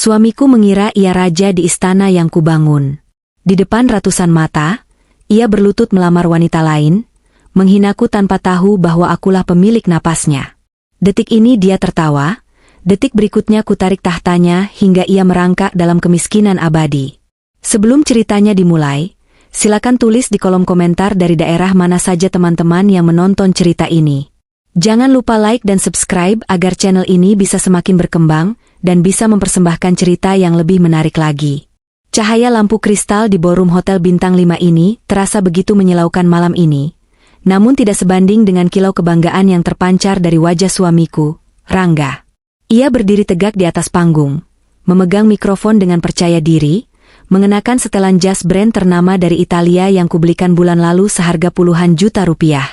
Suamiku mengira ia raja di istana yang kubangun. Di depan ratusan mata, ia berlutut melamar wanita lain, menghinaku tanpa tahu bahwa akulah pemilik napasnya. Detik ini dia tertawa, detik berikutnya kutarik tahtanya hingga ia merangkak dalam kemiskinan abadi. Sebelum ceritanya dimulai, silakan tulis di kolom komentar dari daerah mana saja teman-teman yang menonton cerita ini. Jangan lupa like dan subscribe agar channel ini bisa semakin berkembang dan bisa mempersembahkan cerita yang lebih menarik lagi. Cahaya lampu kristal di ballroom hotel bintang 5 ini terasa begitu menyilaukan malam ini, namun tidak sebanding dengan kilau kebanggaan yang terpancar dari wajah suamiku, Rangga. Ia berdiri tegak di atas panggung, memegang mikrofon dengan percaya diri, mengenakan setelan jas brand ternama dari Italia yang kubelikan bulan lalu seharga puluhan juta rupiah.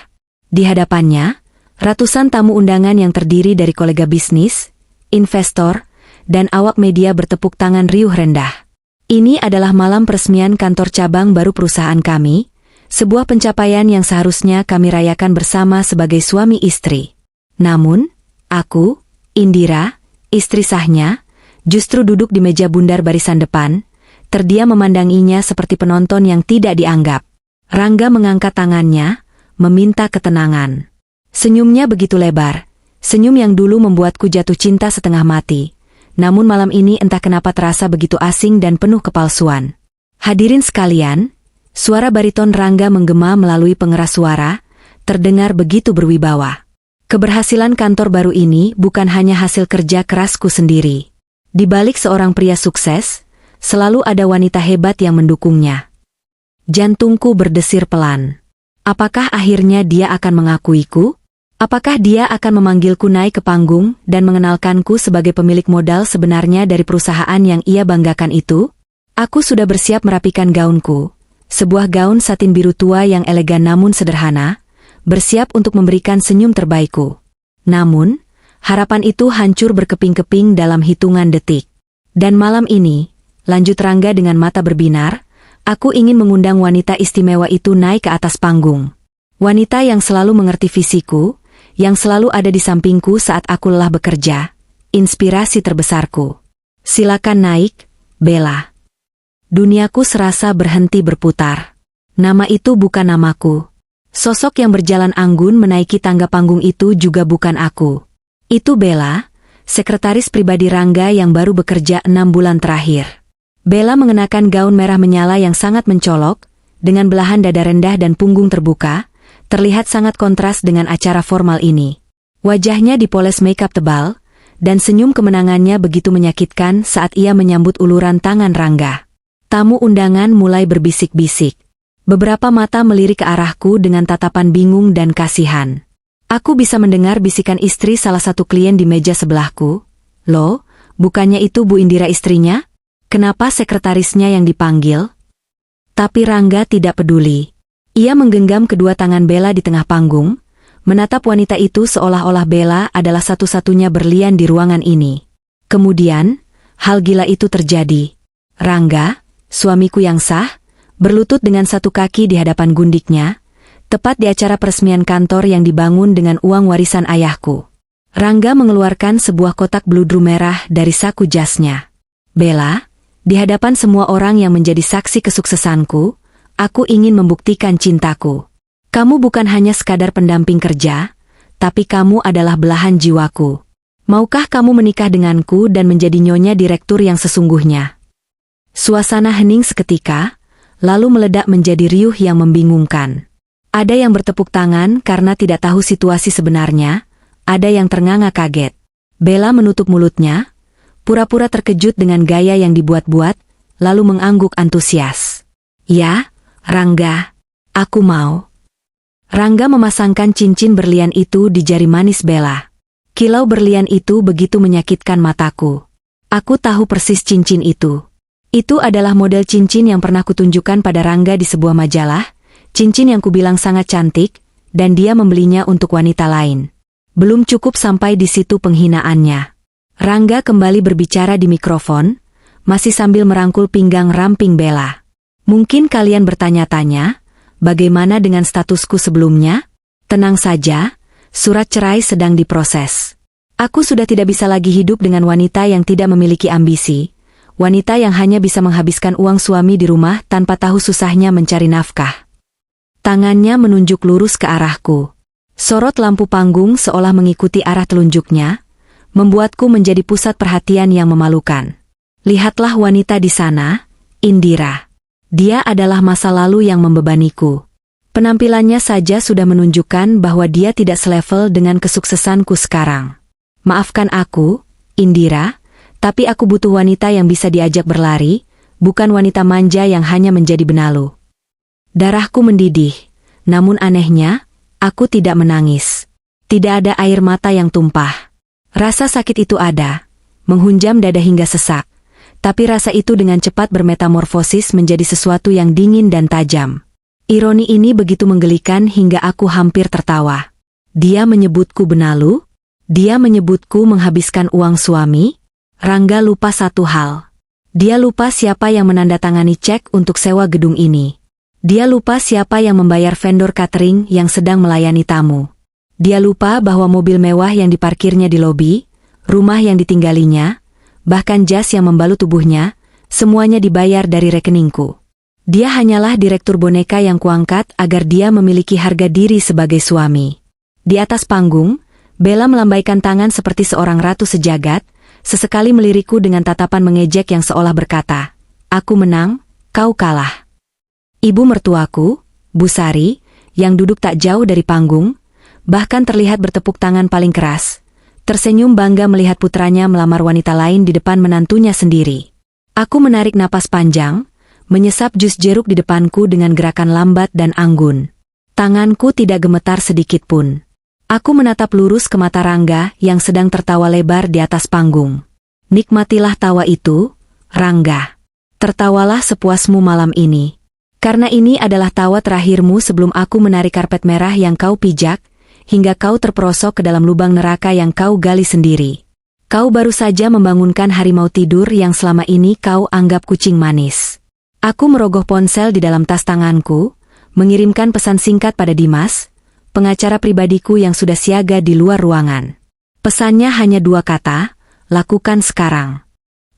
Di hadapannya, ratusan tamu undangan yang terdiri dari kolega bisnis, investor, dan awak media bertepuk tangan riuh rendah. Ini adalah malam peresmian kantor cabang baru perusahaan kami, sebuah pencapaian yang seharusnya kami rayakan bersama sebagai suami istri. Namun, aku, Indira, istri sahnya, justru duduk di meja bundar barisan depan, terdiam memandanginya seperti penonton yang tidak dianggap. Rangga mengangkat tangannya, meminta ketenangan. Senyumnya begitu lebar, senyum yang dulu membuatku jatuh cinta setengah mati. Namun malam ini entah kenapa terasa begitu asing dan penuh kepalsuan. Hadirin sekalian, suara bariton Rangga menggema melalui pengeras suara, terdengar begitu berwibawa. Keberhasilan kantor baru ini bukan hanya hasil kerja kerasku sendiri. Di balik seorang pria sukses, selalu ada wanita hebat yang mendukungnya. Jantungku berdesir pelan. Apakah akhirnya dia akan mengakuiku? Apakah dia akan memanggilku naik ke panggung dan mengenalkanku sebagai pemilik modal sebenarnya dari perusahaan yang ia banggakan itu? Aku sudah bersiap merapikan gaunku, sebuah gaun satin biru tua yang elegan namun sederhana, bersiap untuk memberikan senyum terbaikku. Namun, harapan itu hancur berkeping-keping dalam hitungan detik. Dan malam ini, lanjut Rangga dengan mata berbinar, aku ingin mengundang wanita istimewa itu naik ke atas panggung. Wanita yang selalu mengerti visiku, yang selalu ada di sampingku saat aku lelah bekerja, inspirasi terbesarku. Silakan naik, Bella. Duniaku serasa berhenti berputar. Nama itu bukan namaku. Sosok yang berjalan anggun menaiki tangga panggung itu juga bukan aku. Itu Bella, sekretaris pribadi Rangga yang baru bekerja 6 bulan terakhir. Bella mengenakan gaun merah menyala yang sangat mencolok, dengan belahan dada rendah dan punggung terbuka, terlihat sangat kontras dengan acara formal ini. Wajahnya dipoles makeup tebal, dan senyum kemenangannya begitu menyakitkan saat ia menyambut uluran tangan Rangga. Tamu undangan mulai berbisik-bisik. Beberapa mata melirik ke arahku dengan tatapan bingung dan kasihan. Aku bisa mendengar bisikan istri salah satu klien di meja sebelahku. Loh, bukannya itu Bu Indira istrinya? Kenapa sekretarisnya yang dipanggil? Tapi Rangga tidak peduli. Ia menggenggam kedua tangan Bella di tengah panggung, menatap wanita itu seolah-olah Bella adalah satu-satunya berlian di ruangan ini. Kemudian, hal gila itu terjadi. Rangga, suamiku yang sah, berlutut dengan satu kaki di hadapan gundiknya, tepat di acara peresmian kantor yang dibangun dengan uang warisan ayahku. Rangga mengeluarkan sebuah kotak bludru merah dari saku jasnya. Bella, di hadapan semua orang yang menjadi saksi kesuksesanku, aku ingin membuktikan cintaku. Kamu bukan hanya sekadar pendamping kerja, tapi kamu adalah belahan jiwaku. Maukah kamu menikah denganku dan menjadi nyonya direktur yang sesungguhnya? Suasana hening seketika, lalu meledak menjadi riuh yang membingungkan. Ada yang bertepuk tangan karena tidak tahu situasi sebenarnya, ada yang ternganga kaget. Bella menutup mulutnya, pura-pura terkejut dengan gaya yang dibuat-buat, lalu mengangguk antusias. Ya, Rangga, aku mau. Rangga memasangkan cincin berlian itu di jari manis Bella. Kilau berlian itu begitu menyakitkan mataku. Aku tahu persis cincin itu. Itu adalah model cincin yang pernah kutunjukkan pada Rangga di sebuah majalah, cincin yang kubilang sangat cantik, dan dia membelinya untuk wanita lain. Belum cukup sampai di situ penghinaannya. Rangga kembali berbicara di mikrofon, masih sambil merangkul pinggang ramping Bella. Mungkin kalian bertanya-tanya, bagaimana dengan statusku sebelumnya? Tenang saja, surat cerai sedang diproses. Aku sudah tidak bisa lagi hidup dengan wanita yang tidak memiliki ambisi, wanita yang hanya bisa menghabiskan uang suami di rumah tanpa tahu susahnya mencari nafkah. Tangannya menunjuk lurus ke arahku. Sorot lampu panggung seolah mengikuti arah telunjuknya, membuatku menjadi pusat perhatian yang memalukan. Lihatlah wanita di sana, Indira. Dia adalah masa lalu yang membebaniku. Penampilannya saja sudah menunjukkan bahwa dia tidak selevel dengan kesuksesanku sekarang. Maafkan aku, Indira, tapi aku butuh wanita yang bisa diajak berlari, bukan wanita manja yang hanya menjadi benalu. Darahku mendidih, namun anehnya, aku tidak menangis. Tidak ada air mata yang tumpah. Rasa sakit itu ada, menghunjam dada hingga sesak, tapi rasa itu dengan cepat bermetamorfosis menjadi sesuatu yang dingin dan tajam. Ironi ini begitu menggelikan hingga aku hampir tertawa. Dia menyebutku benalu? Dia menyebutku menghabiskan uang suami? Rangga lupa satu hal. Dia lupa siapa yang menandatangani cek untuk sewa gedung ini. Dia lupa siapa yang membayar vendor catering yang sedang melayani tamu. Dia lupa bahwa mobil mewah yang diparkirnya di lobi, rumah yang ditinggalinya, bahkan jas yang membalut tubuhnya, semuanya dibayar dari rekeningku. Dia hanyalah direktur boneka yang kuangkat agar dia memiliki harga diri sebagai suami. Di atas panggung, Bella melambaikan tangan seperti seorang ratu sejagat, sesekali melirikku dengan tatapan mengejek yang seolah berkata, "Aku menang, kau kalah." Ibu mertuaku, Bu Sari, yang duduk tak jauh dari panggung, bahkan terlihat bertepuk tangan paling keras, tersenyum bangga melihat putranya melamar wanita lain di depan menantunya sendiri. Aku menarik napas panjang, menyesap jus jeruk di depanku dengan gerakan lambat dan anggun. Tanganku tidak gemetar sedikit pun. Aku menatap lurus ke mata Rangga yang sedang tertawa lebar di atas panggung. Nikmatilah tawa itu, Rangga. Tertawalah sepuasmu malam ini. Karena ini adalah tawa terakhirmu sebelum aku menarik karpet merah yang kau pijak, hingga kau terperosok ke dalam lubang neraka yang kau gali sendiri. Kau baru saja membangunkan harimau tidur yang selama ini kau anggap kucing manis. Aku merogoh ponsel di dalam tas tanganku, mengirimkan pesan singkat pada Dimas, pengacara pribadiku yang sudah siaga di luar ruangan. Pesannya hanya 2 kata, lakukan sekarang.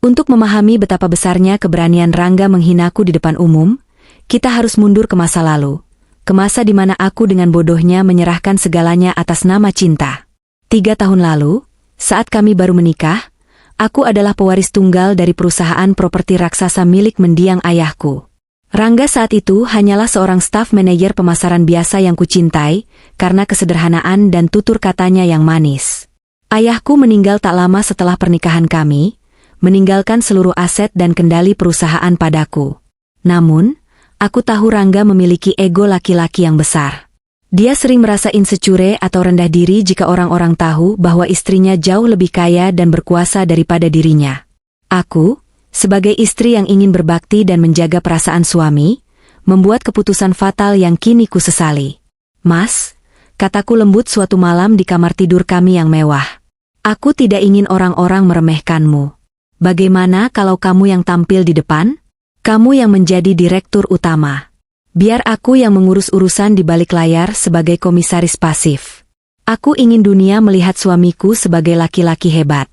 Untuk memahami betapa besarnya keberanian Rangga menghinaku di depan umum, kita harus mundur ke masa lalu, ke masa di mana aku dengan bodohnya menyerahkan segalanya atas nama cinta. 3 tahun lalu, saat kami baru menikah, aku adalah pewaris tunggal dari perusahaan properti raksasa milik mendiang ayahku. Rangga saat itu hanyalah seorang staf manajer pemasaran biasa yang kucintai, karena kesederhanaan dan tutur katanya yang manis. Ayahku meninggal tak lama setelah pernikahan kami, meninggalkan seluruh aset dan kendali perusahaan padaku. Namun, aku tahu Rangga memiliki ego laki-laki yang besar. Dia sering merasa insecure atau rendah diri jika orang-orang tahu bahwa istrinya jauh lebih kaya dan berkuasa daripada dirinya. Aku, sebagai istri yang ingin berbakti dan menjaga perasaan suami, membuat keputusan fatal yang kini ku sesali. "Mas," kataku lembut suatu malam di kamar tidur kami yang mewah. "Aku tidak ingin orang-orang meremehkanmu. Bagaimana kalau kamu yang tampil di depan? Kamu yang menjadi direktur utama. Biar aku yang mengurus urusan di balik layar sebagai komisaris pasif. Aku ingin dunia melihat suamiku sebagai laki-laki hebat."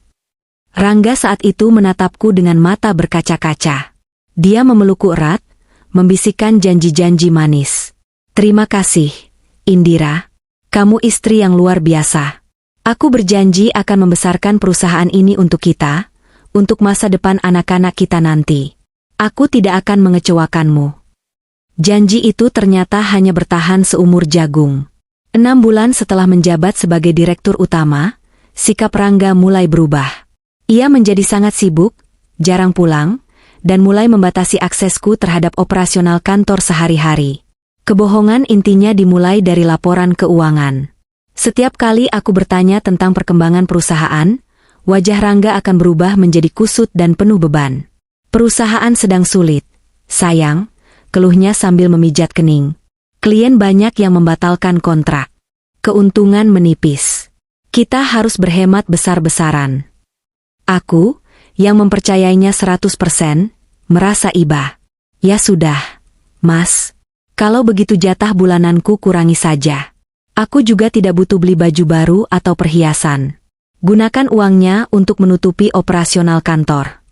Rangga saat itu menatapku dengan mata berkaca-kaca. Dia memelukku erat, membisikkan janji-janji manis. "Terima kasih, Indira. Kamu istri yang luar biasa. Aku berjanji akan membesarkan perusahaan ini untuk kita, untuk masa depan anak-anak kita nanti. Aku tidak akan mengecewakanmu." Janji itu ternyata hanya bertahan seumur jagung. 6 bulan setelah menjabat sebagai direktur utama, sikap Rangga mulai berubah. Ia menjadi sangat sibuk, jarang pulang, dan mulai membatasi aksesku terhadap operasional kantor sehari-hari. Kebohongan intinya dimulai dari laporan keuangan. Setiap kali aku bertanya tentang perkembangan perusahaan, wajah Rangga akan berubah menjadi kusut dan penuh beban. "Perusahaan sedang sulit, sayang," keluhnya sambil memijat kening. "Klien banyak yang membatalkan kontrak. Keuntungan menipis. Kita harus berhemat besar-besaran." Aku, yang mempercayainya 100%, merasa iba. "Ya sudah, Mas. Kalau begitu jatah bulananku kurangi saja. Aku juga tidak butuh beli baju baru atau perhiasan. Gunakan uangnya untuk menutupi operasional kantor."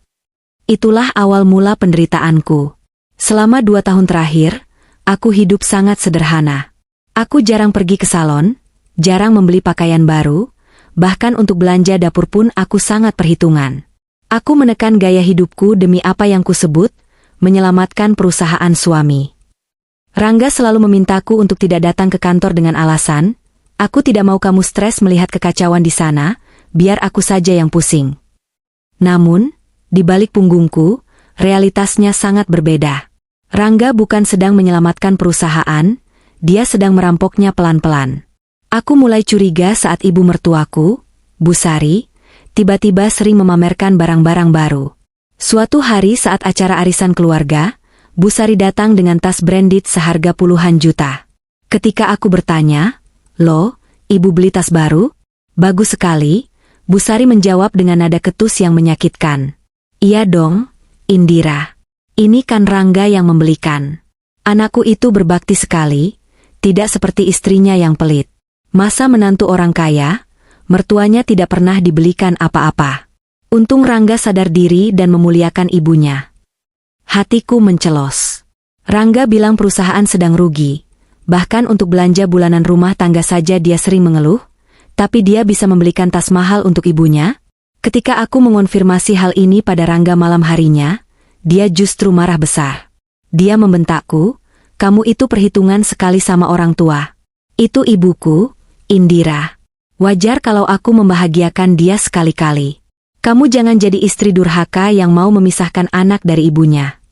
Itulah awal mula penderitaanku. Selama 2 tahun terakhir, aku hidup sangat sederhana. Aku jarang pergi ke salon, jarang membeli pakaian baru, bahkan untuk belanja dapur pun aku sangat perhitungan. Aku menekan gaya hidupku demi apa yang kusebut, menyelamatkan perusahaan suami. Rangga selalu memintaku untuk tidak datang ke kantor dengan alasan, aku tidak mau kamu stres melihat kekacauan di sana, biar aku saja yang pusing. Namun, di balik punggungku, realitasnya sangat berbeda. Rangga bukan sedang menyelamatkan perusahaan, dia sedang merampoknya pelan-pelan. Aku mulai curiga saat ibu mertuaku, Bu Sari, tiba-tiba sering memamerkan barang-barang baru. Suatu hari saat acara arisan keluarga, Bu Sari datang dengan tas branded seharga puluhan juta. Ketika aku bertanya, "Loh, ibu beli tas baru?" "Bagus sekali," Bu Sari menjawab dengan nada ketus yang menyakitkan. "Iya dong, Indira. Ini kan Rangga yang membelikan. Anakku itu berbakti sekali, tidak seperti istrinya yang pelit. Masa menantu orang kaya, mertuanya tidak pernah dibelikan apa-apa. Untung Rangga sadar diri dan memuliakan ibunya." Hatiku mencelos. Rangga bilang perusahaan sedang rugi. Bahkan untuk belanja bulanan rumah tangga saja dia sering mengeluh, tapi dia bisa membelikan tas mahal untuk ibunya? Ketika aku mengonfirmasi hal ini pada Rangga malam harinya, dia justru marah besar. Dia membentakku, "Kamu itu perhitungan sekali sama orang tua. Itu ibuku, Indira. Wajar kalau aku membahagiakan dia sekali-kali. Kamu jangan jadi istri durhaka yang mau memisahkan anak dari ibunya."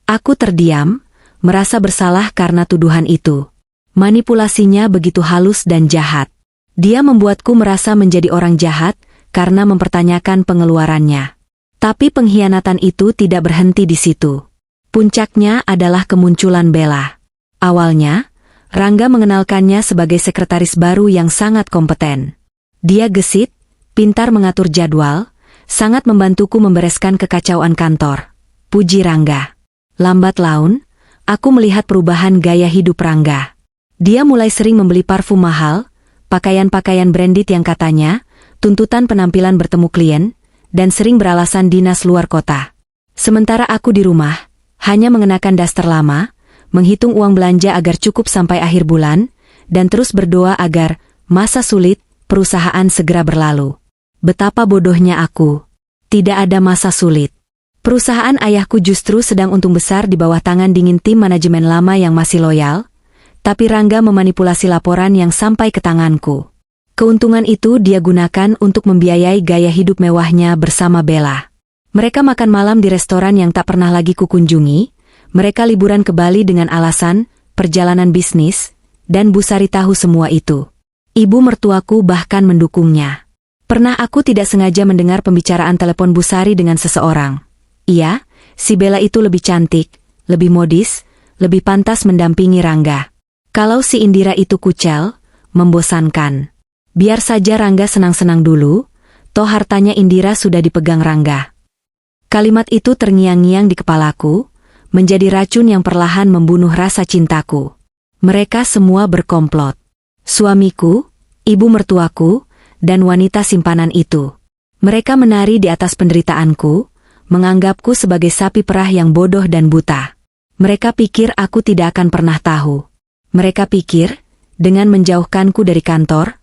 Aku terdiam, merasa bersalah karena tuduhan itu. Manipulasinya begitu halus dan jahat. Dia membuatku merasa menjadi orang jahat karena mempertanyakan pengeluarannya. Tapi pengkhianatan itu tidak berhenti di situ. Puncaknya adalah kemunculan Bella. Awalnya, Rangga mengenalkannya sebagai sekretaris baru yang sangat kompeten. Dia gesit, pintar mengatur jadwal, sangat membantuku membereskan kekacauan kantor. Puji Rangga. Lambat laun, aku melihat perubahan gaya hidup Rangga. Dia mulai sering membeli parfum mahal, pakaian-pakaian branded yang katanya, tuntutan penampilan bertemu klien, dan sering beralasan dinas luar kota. Sementara aku di rumah, hanya mengenakan daster lama, menghitung uang belanja agar cukup sampai akhir bulan, dan terus berdoa agar masa sulit perusahaan segera berlalu. Betapa bodohnya aku. Tidak ada masa sulit. Perusahaan ayahku justru sedang untung besar di bawah tangan dingin tim manajemen lama yang masih loyal, tapi Rangga memanipulasi laporan yang sampai ke tanganku. Keuntungan itu dia gunakan untuk membiayai gaya hidup mewahnya bersama Bella. Mereka makan malam di restoran yang tak pernah lagi kukunjungi, mereka liburan ke Bali dengan alasan perjalanan bisnis, dan Bu Sari tahu semua itu. Ibu mertuaku bahkan mendukungnya. Pernah aku tidak sengaja mendengar pembicaraan telepon Bu Sari dengan seseorang. Iya, si Bella itu lebih cantik, lebih modis, lebih pantas mendampingi Rangga. Kalau si Indira itu kucel, membosankan. Biar saja Rangga senang-senang dulu, toh hartanya Indira sudah dipegang Rangga. Kalimat itu terngiang-ngiang di kepalaku, menjadi racun yang perlahan membunuh rasa cintaku. Mereka semua berkomplot. Suamiku, ibu mertuaku, dan wanita simpanan itu. Mereka menari di atas penderitaanku, menganggapku sebagai sapi perah yang bodoh dan buta. Mereka pikir aku tidak akan pernah tahu. Mereka pikir, dengan menjauhkanku dari kantor,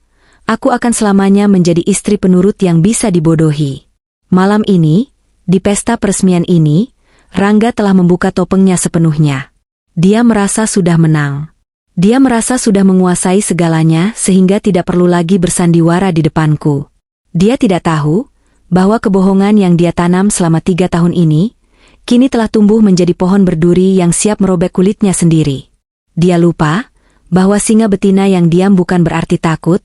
aku akan selamanya menjadi istri penurut yang bisa dibodohi. Malam ini, di pesta peresmian ini, Rangga telah membuka topengnya sepenuhnya. Dia merasa sudah menang. Dia merasa sudah menguasai segalanya sehingga tidak perlu lagi bersandiwara di depanku. Dia tidak tahu bahwa kebohongan yang dia tanam selama 3 tahun ini, kini telah tumbuh menjadi pohon berduri yang siap merobek kulitnya sendiri. Dia lupa bahwa singa betina yang diam bukan berarti takut,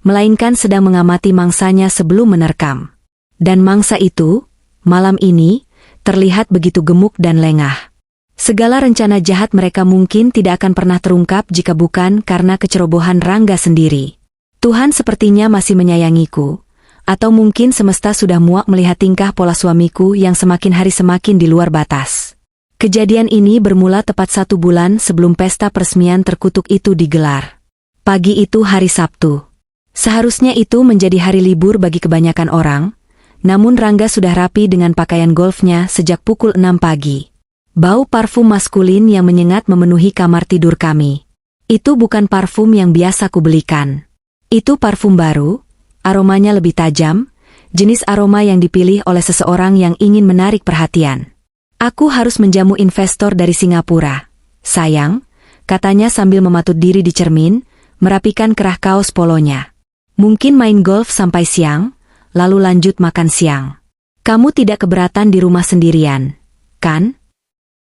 melainkan sedang mengamati mangsanya sebelum menerkam. Dan mangsa itu, malam ini, terlihat begitu gemuk dan lengah. Segala rencana jahat mereka mungkin tidak akan pernah terungkap jika bukan karena kecerobohan Rangga sendiri. Tuhan sepertinya masih menyayangiku, atau mungkin semesta sudah muak melihat tingkah pola suamiku yang semakin hari semakin di luar batas. Kejadian ini bermula tepat 1 bulan sebelum pesta peresmian terkutuk itu digelar. Pagi itu hari Sabtu. Seharusnya itu menjadi hari libur bagi kebanyakan orang, Namun Rangga sudah rapi dengan pakaian golfnya sejak pukul 6 pagi. Bau parfum maskulin yang menyengat memenuhi kamar tidur kami. Itu bukan parfum yang biasa kubelikan. Itu parfum baru, aromanya lebih tajam, jenis aroma yang dipilih oleh seseorang yang ingin menarik perhatian. Aku harus menjamu investor dari Singapura. Sayang, katanya sambil mematut diri di cermin, merapikan kerah kaos polonya. Mungkin main golf sampai siang, lalu lanjut makan siang. Kamu tidak keberatan di rumah sendirian, kan?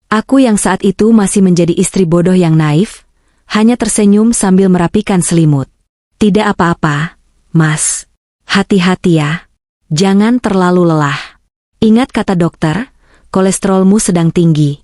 Aku yang saat itu masih menjadi istri bodoh yang naif, hanya tersenyum sambil merapikan selimut. Tidak apa-apa, Mas. Hati-hati ya. Jangan terlalu lelah. Ingat kata dokter, kolesterolmu sedang tinggi.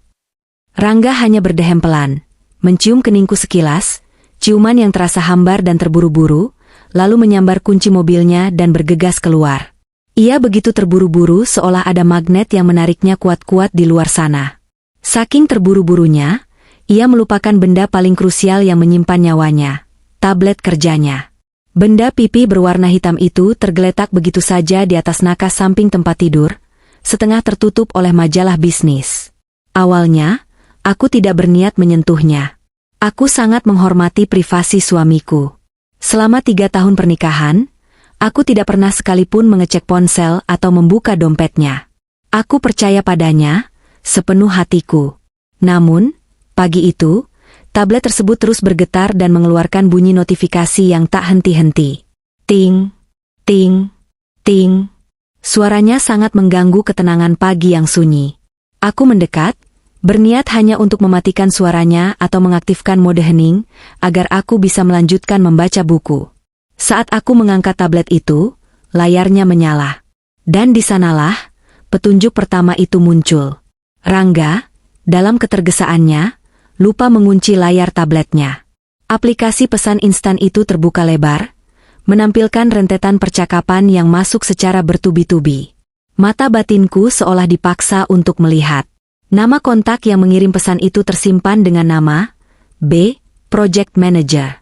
Rangga hanya berdehem pelan, mencium keningku sekilas, ciuman yang terasa hambar dan terburu-buru, lalu menyambar kunci mobilnya dan bergegas keluar. Ia begitu terburu-buru seolah ada magnet yang menariknya kuat-kuat di luar sana. Saking terburu-burunya, ia melupakan benda paling krusial yang menyimpan nyawanya, tablet kerjanya. Benda pipi berwarna hitam itu tergeletak begitu saja di atas nakas samping tempat tidur, setengah tertutup oleh majalah bisnis. Awalnya, aku tidak berniat menyentuhnya. Aku sangat menghormati privasi suamiku. Selama 3 tahun pernikahan, aku tidak pernah sekalipun mengecek ponsel atau membuka dompetnya. Aku percaya padanya, sepenuh hatiku. Namun, pagi itu, tablet tersebut terus bergetar dan mengeluarkan bunyi notifikasi yang tak henti-henti. Ting, ting, ting. Suaranya sangat mengganggu ketenangan pagi yang sunyi. Aku mendekat, berniat hanya untuk mematikan suaranya atau mengaktifkan mode hening, agar aku bisa melanjutkan membaca buku. Saat aku mengangkat tablet itu, layarnya menyala. Dan di sanalah, petunjuk pertama itu muncul. Rangga, dalam ketergesaannya, lupa mengunci layar tabletnya. Aplikasi pesan instan itu terbuka lebar, menampilkan rentetan percakapan yang masuk secara bertubi-tubi. Mata batinku seolah dipaksa untuk melihat. Nama kontak yang mengirim pesan itu tersimpan dengan nama B. Project Manager.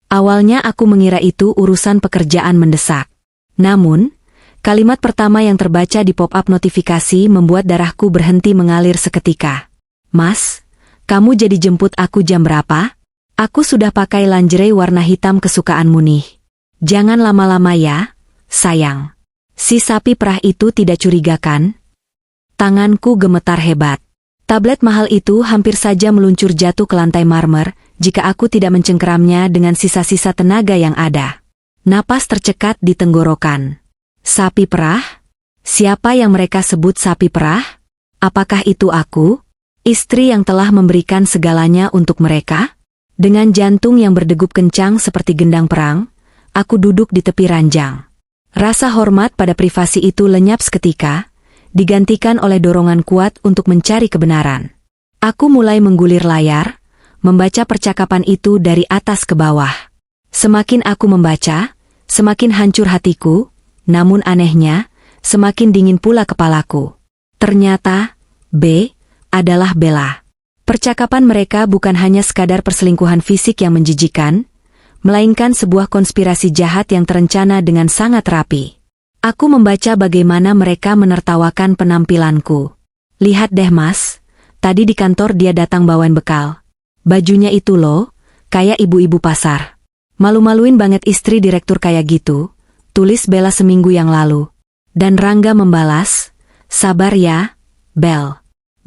Awalnya aku mengira itu urusan pekerjaan mendesak. Namun, kalimat pertama yang terbaca di pop-up notifikasi membuat darahku berhenti mengalir seketika. Mas, kamu jadi jemput aku jam berapa? Aku sudah pakai lingerie warna hitam kesukaanmu nih. Jangan lama-lama ya, sayang. Si sapi perah itu tidak curiga kan? Tanganku gemetar hebat. Tablet mahal itu hampir saja meluncur jatuh ke lantai marmer jika aku tidak mencengkeramnya dengan sisa-sisa tenaga yang ada. Napas tercekat di tenggorokan. Sapi perah? Siapa yang mereka sebut sapi perah? Apakah itu aku? Istri yang telah memberikan segalanya untuk mereka? Dengan jantung yang berdegup kencang seperti gendang perang, aku duduk di tepi ranjang. Rasa hormat pada privasi itu lenyap seketika, digantikan oleh dorongan kuat untuk mencari kebenaran. Aku mulai menggulir layar, membaca percakapan itu dari atas ke bawah. Semakin aku membaca, semakin hancur hatiku, namun anehnya, semakin dingin pula kepalaku. Ternyata, B adalah Bella. Percakapan mereka bukan hanya sekadar perselingkuhan fisik yang menjijikan, melainkan sebuah konspirasi jahat yang terencana dengan sangat rapi. Aku membaca bagaimana mereka menertawakan penampilanku. Lihat deh mas, tadi di kantor dia datang bawain bekal. Bajunya itu loh, kayak ibu-ibu pasar. Malu-maluin banget istri direktur kayak gitu, tulis Bella seminggu yang lalu. Dan Rangga membalas, sabar ya, Bel.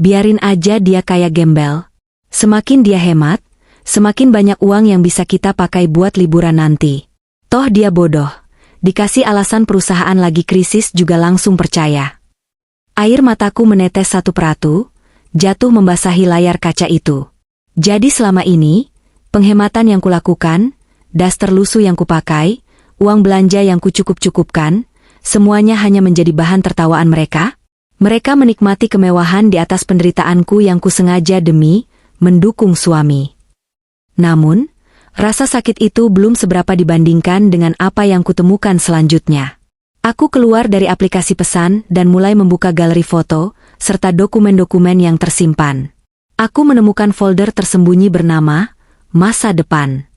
Biarin aja dia kayak gembel. Semakin dia hemat, semakin banyak uang yang bisa kita pakai buat liburan nanti. Toh dia bodoh. Dikasih alasan perusahaan lagi krisis juga langsung percaya. Air mataku menetes satu persatu, jatuh membasahi layar kaca itu. Jadi selama ini, penghematan yang kulakukan, daster lusuh yang kupakai, uang belanja yang kucukup-cukupkan, semuanya hanya menjadi bahan tertawaan mereka. Mereka menikmati kemewahan di atas penderitaanku yang kusengaja demi mendukung suami. Namun, rasa sakit itu belum seberapa dibandingkan dengan apa yang kutemukan selanjutnya. Aku keluar dari aplikasi pesan dan mulai membuka galeri foto, serta dokumen-dokumen yang tersimpan. Aku menemukan folder tersembunyi bernama Masa Depan.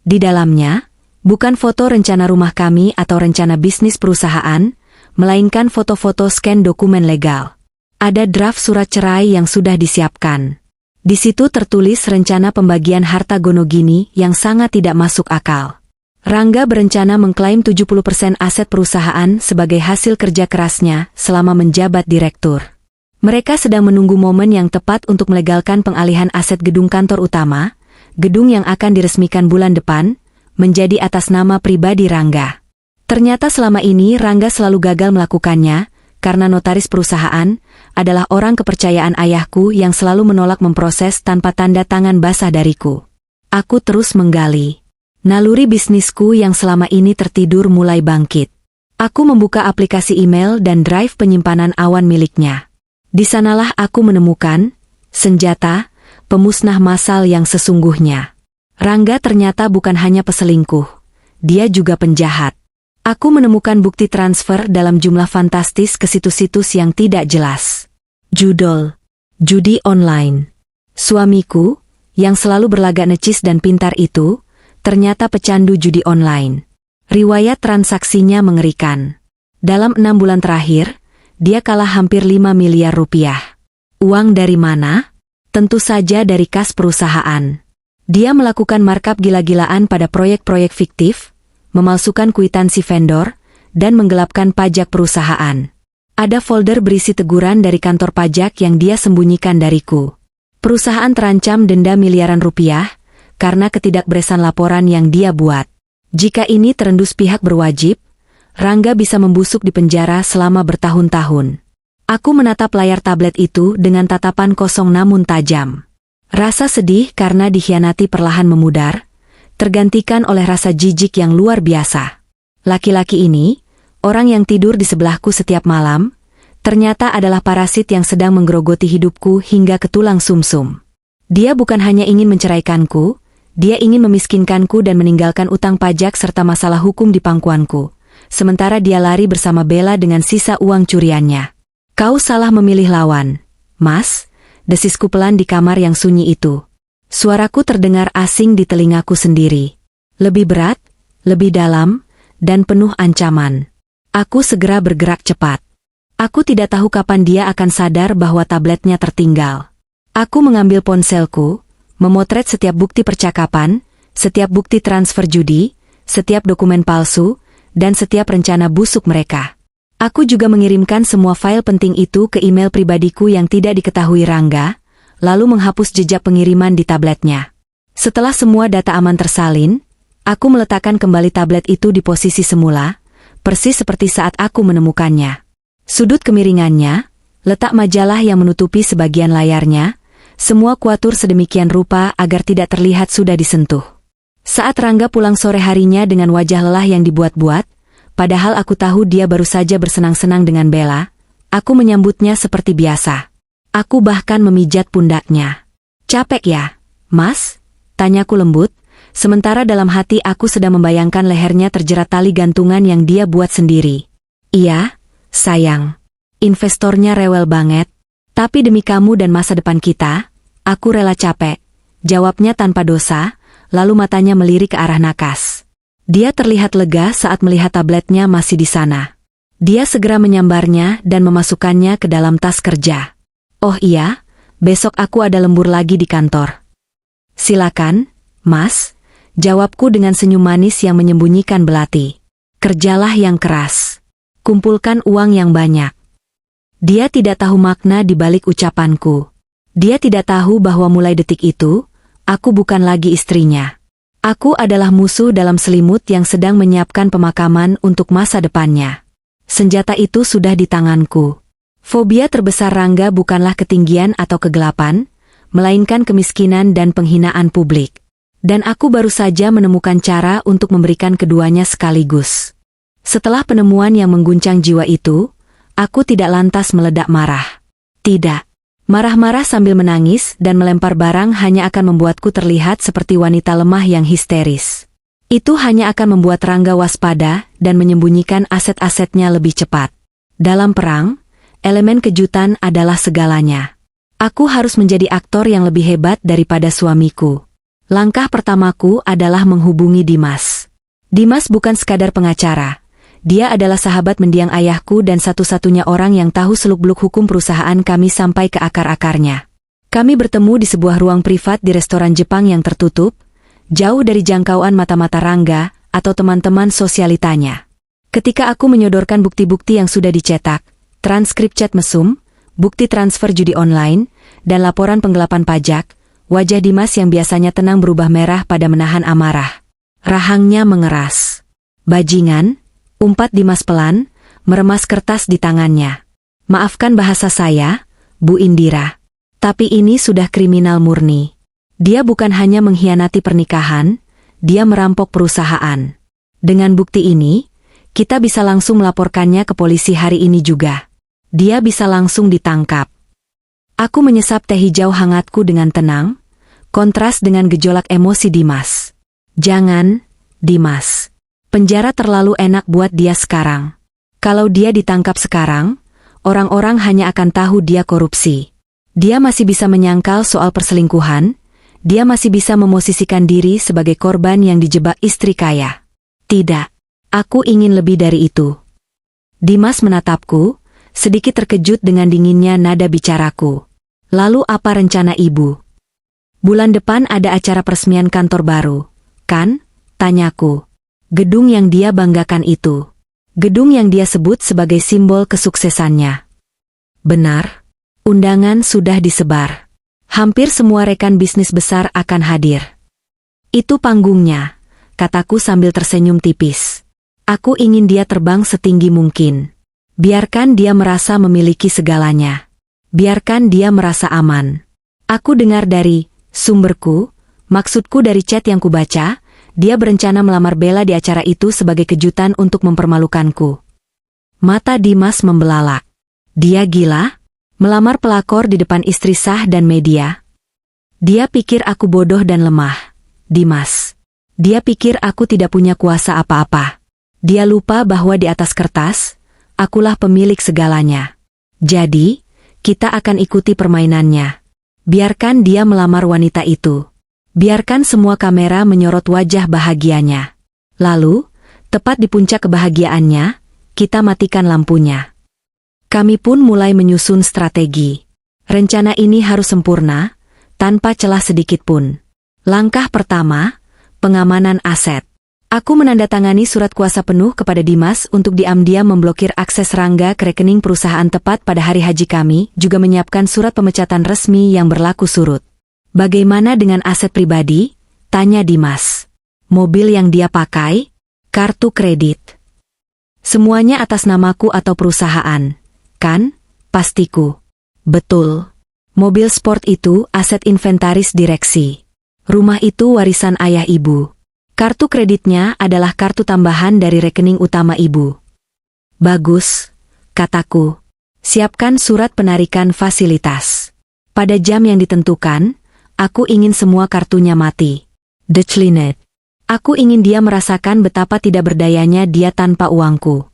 Di dalamnya, bukan foto rencana rumah kami atau rencana bisnis perusahaan, melainkan foto-foto scan dokumen legal. Ada draft surat cerai yang sudah disiapkan. Di situ tertulis rencana pembagian harta Gonogini yang sangat tidak masuk akal. Rangga berencana mengklaim 70% aset perusahaan sebagai hasil kerja kerasnya selama menjabat direktur. Mereka sedang menunggu momen yang tepat untuk melegalkan pengalihan aset gedung kantor utama, gedung yang akan diresmikan bulan depan, menjadi atas nama pribadi Rangga. Ternyata selama ini Rangga selalu gagal melakukannya, karena notaris perusahaan adalah orang kepercayaan ayahku yang selalu menolak memproses tanpa tanda tangan basah dariku. Aku terus menggali. Naluri bisnisku yang selama ini tertidur mulai bangkit. Aku membuka aplikasi email dan drive penyimpanan awan miliknya. Di sanalah aku menemukan senjata, pemusnah massal yang sesungguhnya. Rangga ternyata bukan hanya peselingkuh, dia juga penjahat. Aku menemukan bukti transfer dalam jumlah fantastis ke situs-situs yang tidak jelas. Judul: Judi Online. Suamiku, yang selalu berlagak necis dan pintar itu, ternyata pecandu judi online. Riwayat transaksinya mengerikan. Dalam 6 bulan terakhir, dia kalah hampir 5 miliar rupiah. Uang dari mana? Tentu saja dari kas perusahaan. Dia melakukan markup gila-gilaan pada proyek-proyek fiktif, memalsukan kwitansi vendor, dan menggelapkan pajak perusahaan. Ada folder berisi teguran dari kantor pajak yang dia sembunyikan dariku. Perusahaan terancam denda miliaran rupiah karena ketidakberesan laporan yang dia buat. Jika ini terendus pihak berwajib, Rangga bisa membusuk di penjara selama bertahun-tahun. Aku menatap layar tablet itu dengan tatapan kosong namun tajam. Rasa sedih karena dikhianati perlahan memudar, tergantikan oleh rasa jijik yang luar biasa. Laki-laki ini, orang yang tidur di sebelahku setiap malam, ternyata adalah parasit yang sedang menggerogoti hidupku hingga ke tulang sumsum. Dia bukan hanya ingin menceraikanku, dia ingin memiskinkanku dan meninggalkan utang pajak serta masalah hukum di pangkuanku. Sementara dia lari bersama Bella dengan sisa uang curiannya. Kau salah memilih lawan, Mas, desisku pelan di kamar yang sunyi itu. Suaraku terdengar asing di telingaku sendiri. Lebih berat, lebih dalam, dan penuh ancaman. Aku segera bergerak cepat. Aku tidak tahu kapan dia akan sadar bahwa tabletnya tertinggal. Aku mengambil ponselku, memotret setiap bukti percakapan, setiap bukti transfer judi, setiap dokumen palsu, dan setiap rencana busuk mereka. Aku juga mengirimkan semua file penting itu ke email pribadiku yang tidak diketahui Rangga, lalu menghapus jejak pengiriman di tabletnya. Setelah semua data aman tersalin, aku meletakkan kembali tablet itu di posisi semula, persis seperti saat aku menemukannya. Sudut kemiringannya, letak majalah yang menutupi sebagian layarnya, semua kuatur sedemikian rupa agar tidak terlihat sudah disentuh. Saat Rangga pulang sore harinya dengan wajah lelah yang dibuat-buat, padahal aku tahu dia baru saja bersenang-senang dengan Bella, aku menyambutnya seperti biasa. Aku bahkan memijat pundaknya. Capek ya, Mas? Tanyaku lembut, sementara dalam hati aku sedang membayangkan lehernya terjerat tali gantungan yang dia buat sendiri. Iya, sayang. Investornya rewel banget, tapi demi kamu dan masa depan kita, aku rela capek. Jawabnya tanpa dosa, lalu matanya melirik ke arah nakas. Dia terlihat lega saat melihat tabletnya masih di sana. Dia segera menyambarnya dan memasukkannya ke dalam tas kerja. Oh iya, besok aku ada lembur lagi di kantor. Silakan, Mas, jawabku dengan senyum manis yang menyembunyikan belati. Kerjalah yang keras. Kumpulkan uang yang banyak. Dia tidak tahu makna di balik ucapanku. Dia tidak tahu bahwa mulai detik itu, aku bukan lagi istrinya. Aku adalah musuh dalam selimut yang sedang menyiapkan pemakaman untuk masa depannya. Senjata itu sudah di tanganku. Fobia terbesar Rangga bukanlah ketinggian atau kegelapan, melainkan kemiskinan dan penghinaan publik. Dan aku baru saja menemukan cara untuk memberikan keduanya sekaligus. Setelah penemuan yang mengguncang jiwa itu, aku tidak lantas meledak marah. Tidak. Marah-marah sambil menangis dan melempar barang hanya akan membuatku terlihat seperti wanita lemah yang histeris. Itu hanya akan membuat Rangga waspada dan menyembunyikan aset-asetnya lebih cepat. Dalam perang, elemen kejutan adalah segalanya. Aku harus menjadi aktor yang lebih hebat daripada suamiku. Langkah pertamaku adalah menghubungi Dimas. Dimas bukan sekadar pengacara. Dia adalah sahabat mendiang ayahku dan satu-satunya orang yang tahu seluk-beluk hukum perusahaan kami sampai ke akar-akarnya. Kami bertemu di sebuah ruang privat di restoran Jepang yang tertutup, jauh dari jangkauan mata-mata Rangga atau teman-teman sosialitanya. Ketika aku menyodorkan bukti-bukti yang sudah dicetak, transkrip chat mesum, bukti transfer judi online, dan laporan penggelapan pajak, wajah Dimas yang biasanya tenang berubah merah pada menahan amarah. Rahangnya mengeras. Bajingan, umpat Dimas pelan, meremas kertas di tangannya. Maafkan bahasa saya, Bu Indira. Tapi ini sudah kriminal murni. Dia bukan hanya mengkhianati pernikahan, dia merampok perusahaan. Dengan bukti ini, kita bisa langsung melaporkannya ke polisi hari ini juga. Dia bisa langsung ditangkap. Aku menyesap teh hijau hangatku dengan tenang, kontras dengan gejolak emosi Dimas. Jangan, Dimas. Penjara terlalu enak buat dia sekarang. Kalau dia ditangkap sekarang, orang-orang hanya akan tahu dia korupsi. Dia masih bisa menyangkal soal perselingkuhan, dia masih bisa memosisikan diri sebagai korban yang dijebak istri kaya. Tidak. Aku ingin lebih dari itu. Dimas menatapku, sedikit terkejut dengan dinginnya nada bicaraku. Lalu apa rencana ibu? Bulan depan ada acara peresmian kantor baru, kan? Tanyaku. Gedung yang dia banggakan itu. Gedung yang dia sebut sebagai simbol kesuksesannya. Benar. Undangan sudah disebar. Hampir semua rekan bisnis besar akan hadir. Itu panggungnya, kataku sambil tersenyum tipis. Aku ingin dia terbang setinggi mungkin. Biarkan dia merasa memiliki segalanya. Biarkan dia merasa aman. Aku dengar dari sumberku, maksudku dari chat yang kubaca, dia berencana melamar Bella di acara itu sebagai kejutan untuk mempermalukanku. Mata Dimas membelalak. Dia gila? Melamar pelakor di depan istri sah dan media? Dia pikir aku bodoh dan lemah, Dimas. Dia pikir aku tidak punya kuasa apa-apa. Dia lupa bahwa di atas kertas, akulah pemilik segalanya. Jadi, kita akan ikuti permainannya. Biarkan dia melamar wanita itu. Biarkan semua kamera menyorot wajah bahagianya. Lalu, tepat di puncak kebahagiaannya, kita matikan lampunya. Kami pun mulai menyusun strategi. Rencana ini harus sempurna, tanpa celah sedikit pun. Langkah pertama, pengamanan aset. Aku menandatangani surat kuasa penuh kepada Dimas untuk diam-diam memblokir akses Rangga ke rekening perusahaan tepat pada hari haji kami, juga menyiapkan surat pemecatan resmi yang berlaku surut. Bagaimana dengan aset pribadi? Tanya Dimas. Mobil yang dia pakai? Kartu kredit. Semuanya atas namaku atau perusahaan. Kan? Pastiku. Betul. Mobil sport itu aset inventaris direksi. Rumah itu warisan ayah ibu. Kartu kreditnya adalah kartu tambahan dari rekening utama ibu. Bagus, kataku. Siapkan surat penarikan fasilitas. Pada jam yang ditentukan, aku ingin semua kartunya mati. Declinet. Aku ingin dia merasakan betapa tidak berdayanya dia tanpa uangku.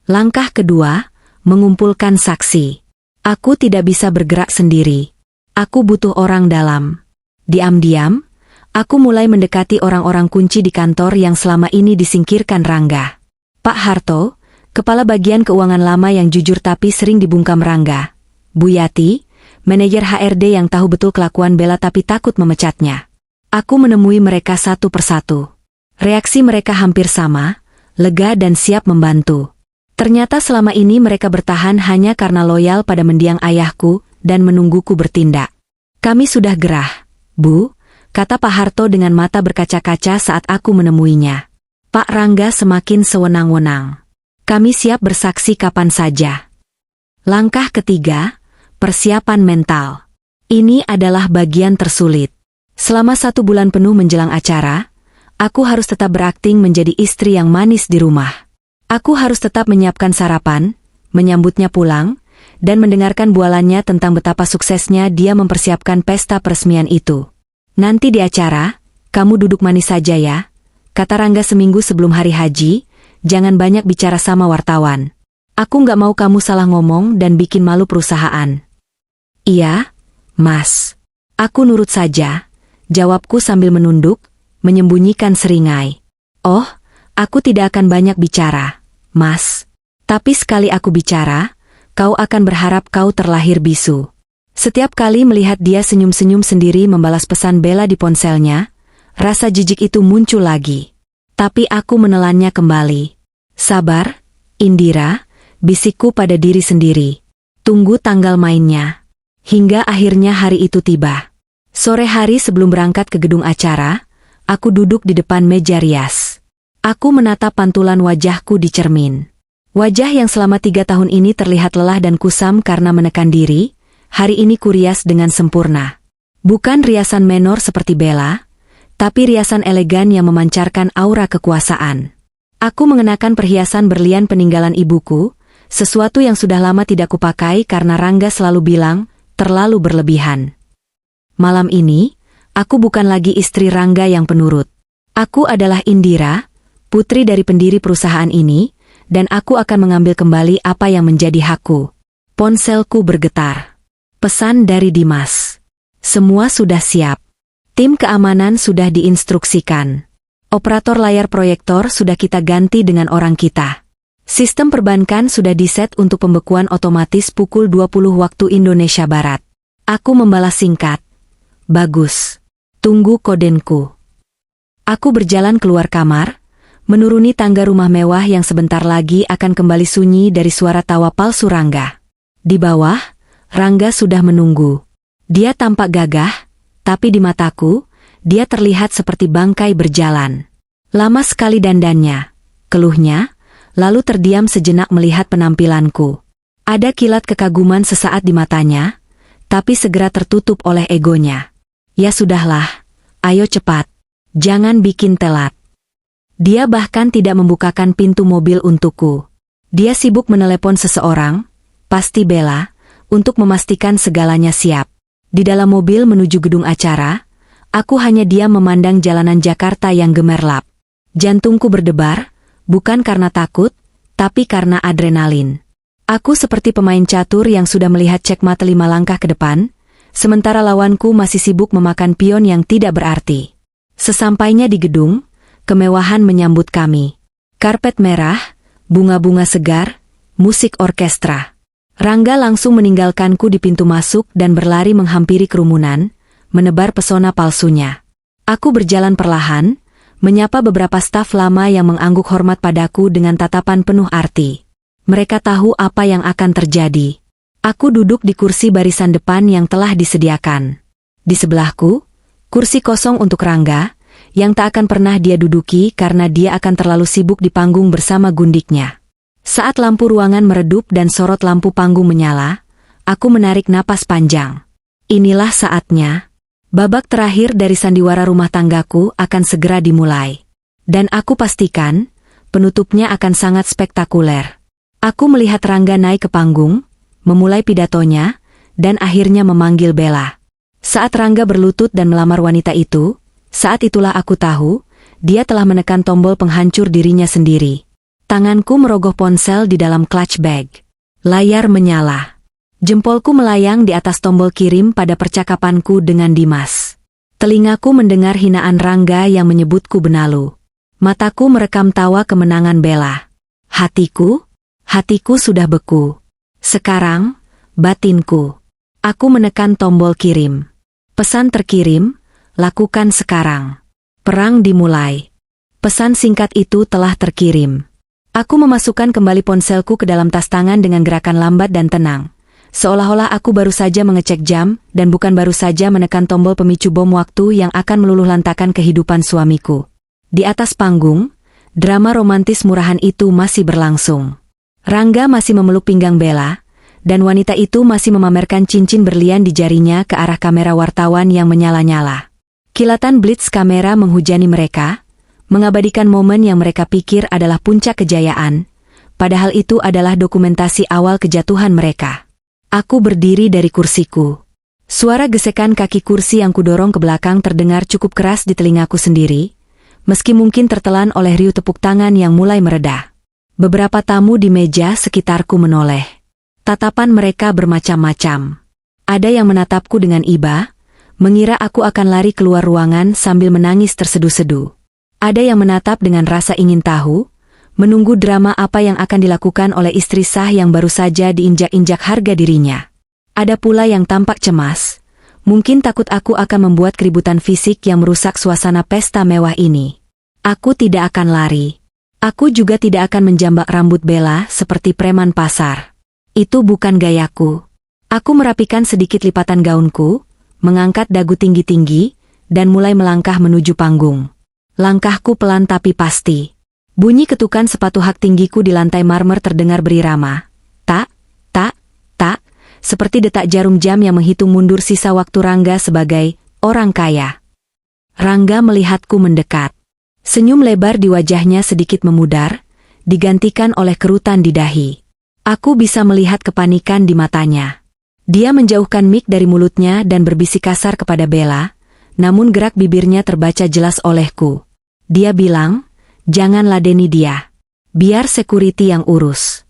Langkah kedua, mengumpulkan saksi. Aku tidak bisa bergerak sendiri. Aku butuh orang dalam. Diam-diam, aku mulai mendekati orang-orang kunci di kantor yang selama ini disingkirkan Rangga. Pak Harto, kepala bagian keuangan lama yang jujur tapi sering dibungkam Rangga. Bu Yati, manajer HRD yang tahu betul kelakuan Bella tapi takut memecatnya. Aku menemui mereka satu persatu. Reaksi mereka hampir sama, lega dan siap membantu. Ternyata selama ini mereka bertahan hanya karena loyal pada mendiang ayahku dan menungguku bertindak. Kami sudah gerah, Bu, kata Pak Harto dengan mata berkaca-kaca saat aku menemuinya. Pak Rangga semakin sewenang-wenang. Kami siap bersaksi kapan saja. Langkah ketiga, persiapan mental. Ini adalah bagian tersulit. Selama 1 bulan penuh menjelang acara, aku harus tetap berakting menjadi istri yang manis di rumah. Aku harus tetap menyiapkan sarapan, menyambutnya pulang, dan mendengarkan bualannya tentang betapa suksesnya dia mempersiapkan pesta peresmian itu. Nanti di acara, kamu duduk manis saja ya, kata Rangga seminggu sebelum hari haji, jangan banyak bicara sama wartawan. Aku nggak mau kamu salah ngomong dan bikin malu perusahaan. Iya, Mas. Aku nurut saja, jawabku sambil menunduk, menyembunyikan seringai. Oh, aku tidak akan banyak bicara, Mas. Tapi sekali aku bicara, kau akan berharap kau terlahir bisu. Setiap kali melihat dia senyum-senyum sendiri membalas pesan Bella di ponselnya, rasa jijik itu muncul lagi. Tapi aku menelannya kembali. Sabar, Indira, bisikku pada diri sendiri. Tunggu tanggal mainnya. Hingga akhirnya hari itu tiba. Sore hari sebelum berangkat ke gedung acara, aku duduk di depan meja rias. Aku menatap pantulan wajahku di cermin. Wajah yang selama 3 tahun ini terlihat lelah dan kusam karena menekan diri, hari ini kurias dengan sempurna. Bukan riasan menor seperti Bella, tapi riasan elegan yang memancarkan aura kekuasaan. Aku mengenakan perhiasan berlian peninggalan ibuku, sesuatu yang sudah lama tidak kupakai karena Rangga selalu bilang, terlalu berlebihan. Malam ini, aku bukan lagi istri Rangga yang penurut. Aku adalah Indira, putri dari pendiri perusahaan ini, dan aku akan mengambil kembali apa yang menjadi hakku. Ponselku bergetar. Pesan dari Dimas. Semua sudah siap. Tim keamanan sudah diinstruksikan. Operator layar proyektor sudah kita ganti dengan orang kita. Sistem perbankan sudah diset untuk pembekuan otomatis pukul 20 waktu Indonesia Barat. Aku membalas singkat. Bagus. Tunggu kodenku. Aku berjalan keluar kamar, menuruni tangga rumah mewah yang sebentar lagi akan kembali sunyi dari suara tawa palsu Rangga. Di bawah, Rangga sudah menunggu. Dia tampak gagah, tapi di mataku, dia terlihat seperti bangkai berjalan. Lama sekali dandannya, keluhnya, lalu terdiam sejenak melihat penampilanku. Ada kilat kekaguman sesaat di matanya, tapi segera tertutup oleh egonya. Ya sudahlah, ayo cepat, jangan bikin telat. Dia bahkan tidak membukakan pintu mobil untukku. Dia sibuk menelepon seseorang, pasti Bella, untuk memastikan segalanya siap. Di dalam mobil menuju gedung acara, aku hanya diam memandang jalanan Jakarta yang gemerlap. Jantungku berdebar, bukan karena takut, tapi karena adrenalin. Aku seperti pemain catur yang sudah melihat checkmate 5 langkah ke depan, sementara lawanku masih sibuk memakan pion yang tidak berarti. Sesampainya di gedung, kemewahan menyambut kami. Karpet merah, bunga-bunga segar, musik orkestra. Rangga langsung meninggalkanku di pintu masuk dan berlari menghampiri kerumunan, menebar pesona palsunya. Aku berjalan perlahan, menyapa beberapa staf lama yang mengangguk hormat padaku dengan tatapan penuh arti. Mereka tahu apa yang akan terjadi. Aku duduk di kursi barisan depan yang telah disediakan. Di sebelahku, kursi kosong untuk Rangga, yang tak akan pernah dia duduki karena dia akan terlalu sibuk di panggung bersama gundiknya. Saat lampu ruangan meredup dan sorot lampu panggung menyala, aku menarik napas panjang. Inilah saatnya. Babak terakhir dari sandiwara rumah tanggaku akan segera dimulai. Dan aku pastikan, penutupnya akan sangat spektakuler. Aku melihat Rangga naik ke panggung, memulai pidatonya, dan akhirnya memanggil Bella. Saat Rangga berlutut dan melamar wanita itu, saat itulah aku tahu, dia telah menekan tombol penghancur dirinya sendiri. Tanganku merogoh ponsel di dalam clutch bag. Layar menyala. Jempolku melayang di atas tombol kirim pada percakapanku dengan Dimas. Telingaku mendengar hinaan Rangga yang menyebutku benalu. Mataku merekam tawa kemenangan Bella. Hatiku sudah beku. Sekarang, batinku. Aku menekan tombol kirim. Pesan terkirim, lakukan sekarang. Perang dimulai. Pesan singkat itu telah terkirim. Aku memasukkan kembali ponselku ke dalam tas tangan dengan gerakan lambat dan tenang. Seolah-olah aku baru saja mengecek jam, dan bukan baru saja menekan tombol pemicu bom waktu yang akan meluluhlantakan kehidupan suamiku. Di atas panggung, drama romantis murahan itu masih berlangsung. Rangga masih memeluk pinggang Bella, dan wanita itu masih memamerkan cincin berlian di jarinya ke arah kamera wartawan yang menyala-nyala. Kilatan blitz kamera menghujani mereka, mengabadikan momen yang mereka pikir adalah puncak kejayaan, padahal itu adalah dokumentasi awal kejatuhan mereka. Aku berdiri dari kursiku. Suara gesekan kaki kursi yang kudorong ke belakang terdengar cukup keras di telingaku sendiri, meski mungkin tertelan oleh riuh tepuk tangan yang mulai mereda. Beberapa tamu di meja sekitarku menoleh. Tatapan mereka bermacam-macam. Ada yang menatapku dengan iba, mengira aku akan lari keluar ruangan sambil menangis terseduh-seduh. Ada yang menatap dengan rasa ingin tahu, menunggu drama apa yang akan dilakukan oleh istri sah yang baru saja diinjak-injak harga dirinya. Ada pula yang tampak cemas, mungkin takut aku akan membuat keributan fisik yang merusak suasana pesta mewah ini. Aku tidak akan lari. Aku juga tidak akan menjambak rambut Bella seperti preman pasar. Itu bukan gayaku. Aku merapikan sedikit lipatan gaunku, mengangkat dagu tinggi-tinggi, dan mulai melangkah menuju panggung. Langkahku pelan tapi pasti. Bunyi ketukan sepatu hak tinggiku di lantai marmer terdengar berirama. Tak, tak, tak, seperti detak jarum jam yang menghitung mundur sisa waktu Rangga sebagai orang kaya. Rangga melihatku mendekat. Senyum lebar di wajahnya sedikit memudar, digantikan oleh kerutan di dahi. Aku bisa melihat kepanikan di matanya. Dia menjauhkan mik dari mulutnya dan berbisik kasar kepada Bella, namun gerak bibirnya terbaca jelas olehku. Dia bilang, "Jangan ladeni dia. Biar security yang urus."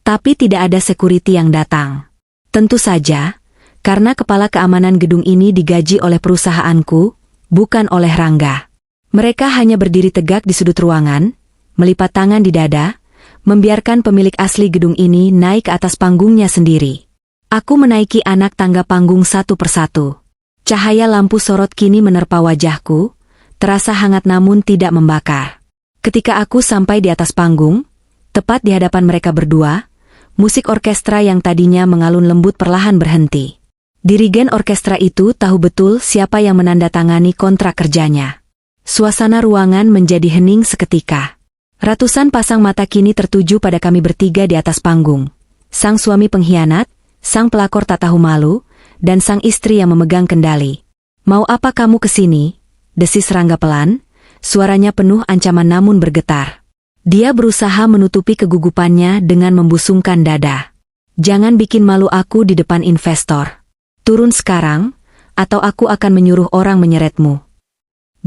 Tapi tidak ada security yang datang. Tentu saja, karena kepala keamanan gedung ini digaji oleh perusahaanku, bukan oleh Rangga. Mereka hanya berdiri tegak di sudut ruangan, melipat tangan di dada, membiarkan pemilik asli gedung ini naik ke atas panggungnya sendiri. Aku menaiki anak tangga panggung satu persatu. Cahaya lampu sorot kini menerpa wajahku, terasa hangat namun tidak membakar. Ketika aku sampai di atas panggung, tepat di hadapan mereka berdua, musik orkestra yang tadinya mengalun lembut perlahan berhenti. Dirigen orkestra itu tahu betul siapa yang menandatangani kontrak kerjanya. Suasana ruangan menjadi hening seketika. Ratusan pasang mata kini tertuju pada kami bertiga di atas panggung. Sang suami pengkhianat, sang pelakor tak tahu malu, dan sang istri yang memegang kendali. "Mau apa kamu kesini?" desis Rangga pelan, suaranya penuh ancaman namun bergetar. Dia berusaha menutupi kegugupannya dengan membusungkan dada. "Jangan bikin malu aku di depan investor. Turun sekarang, atau aku akan menyuruh orang menyeretmu."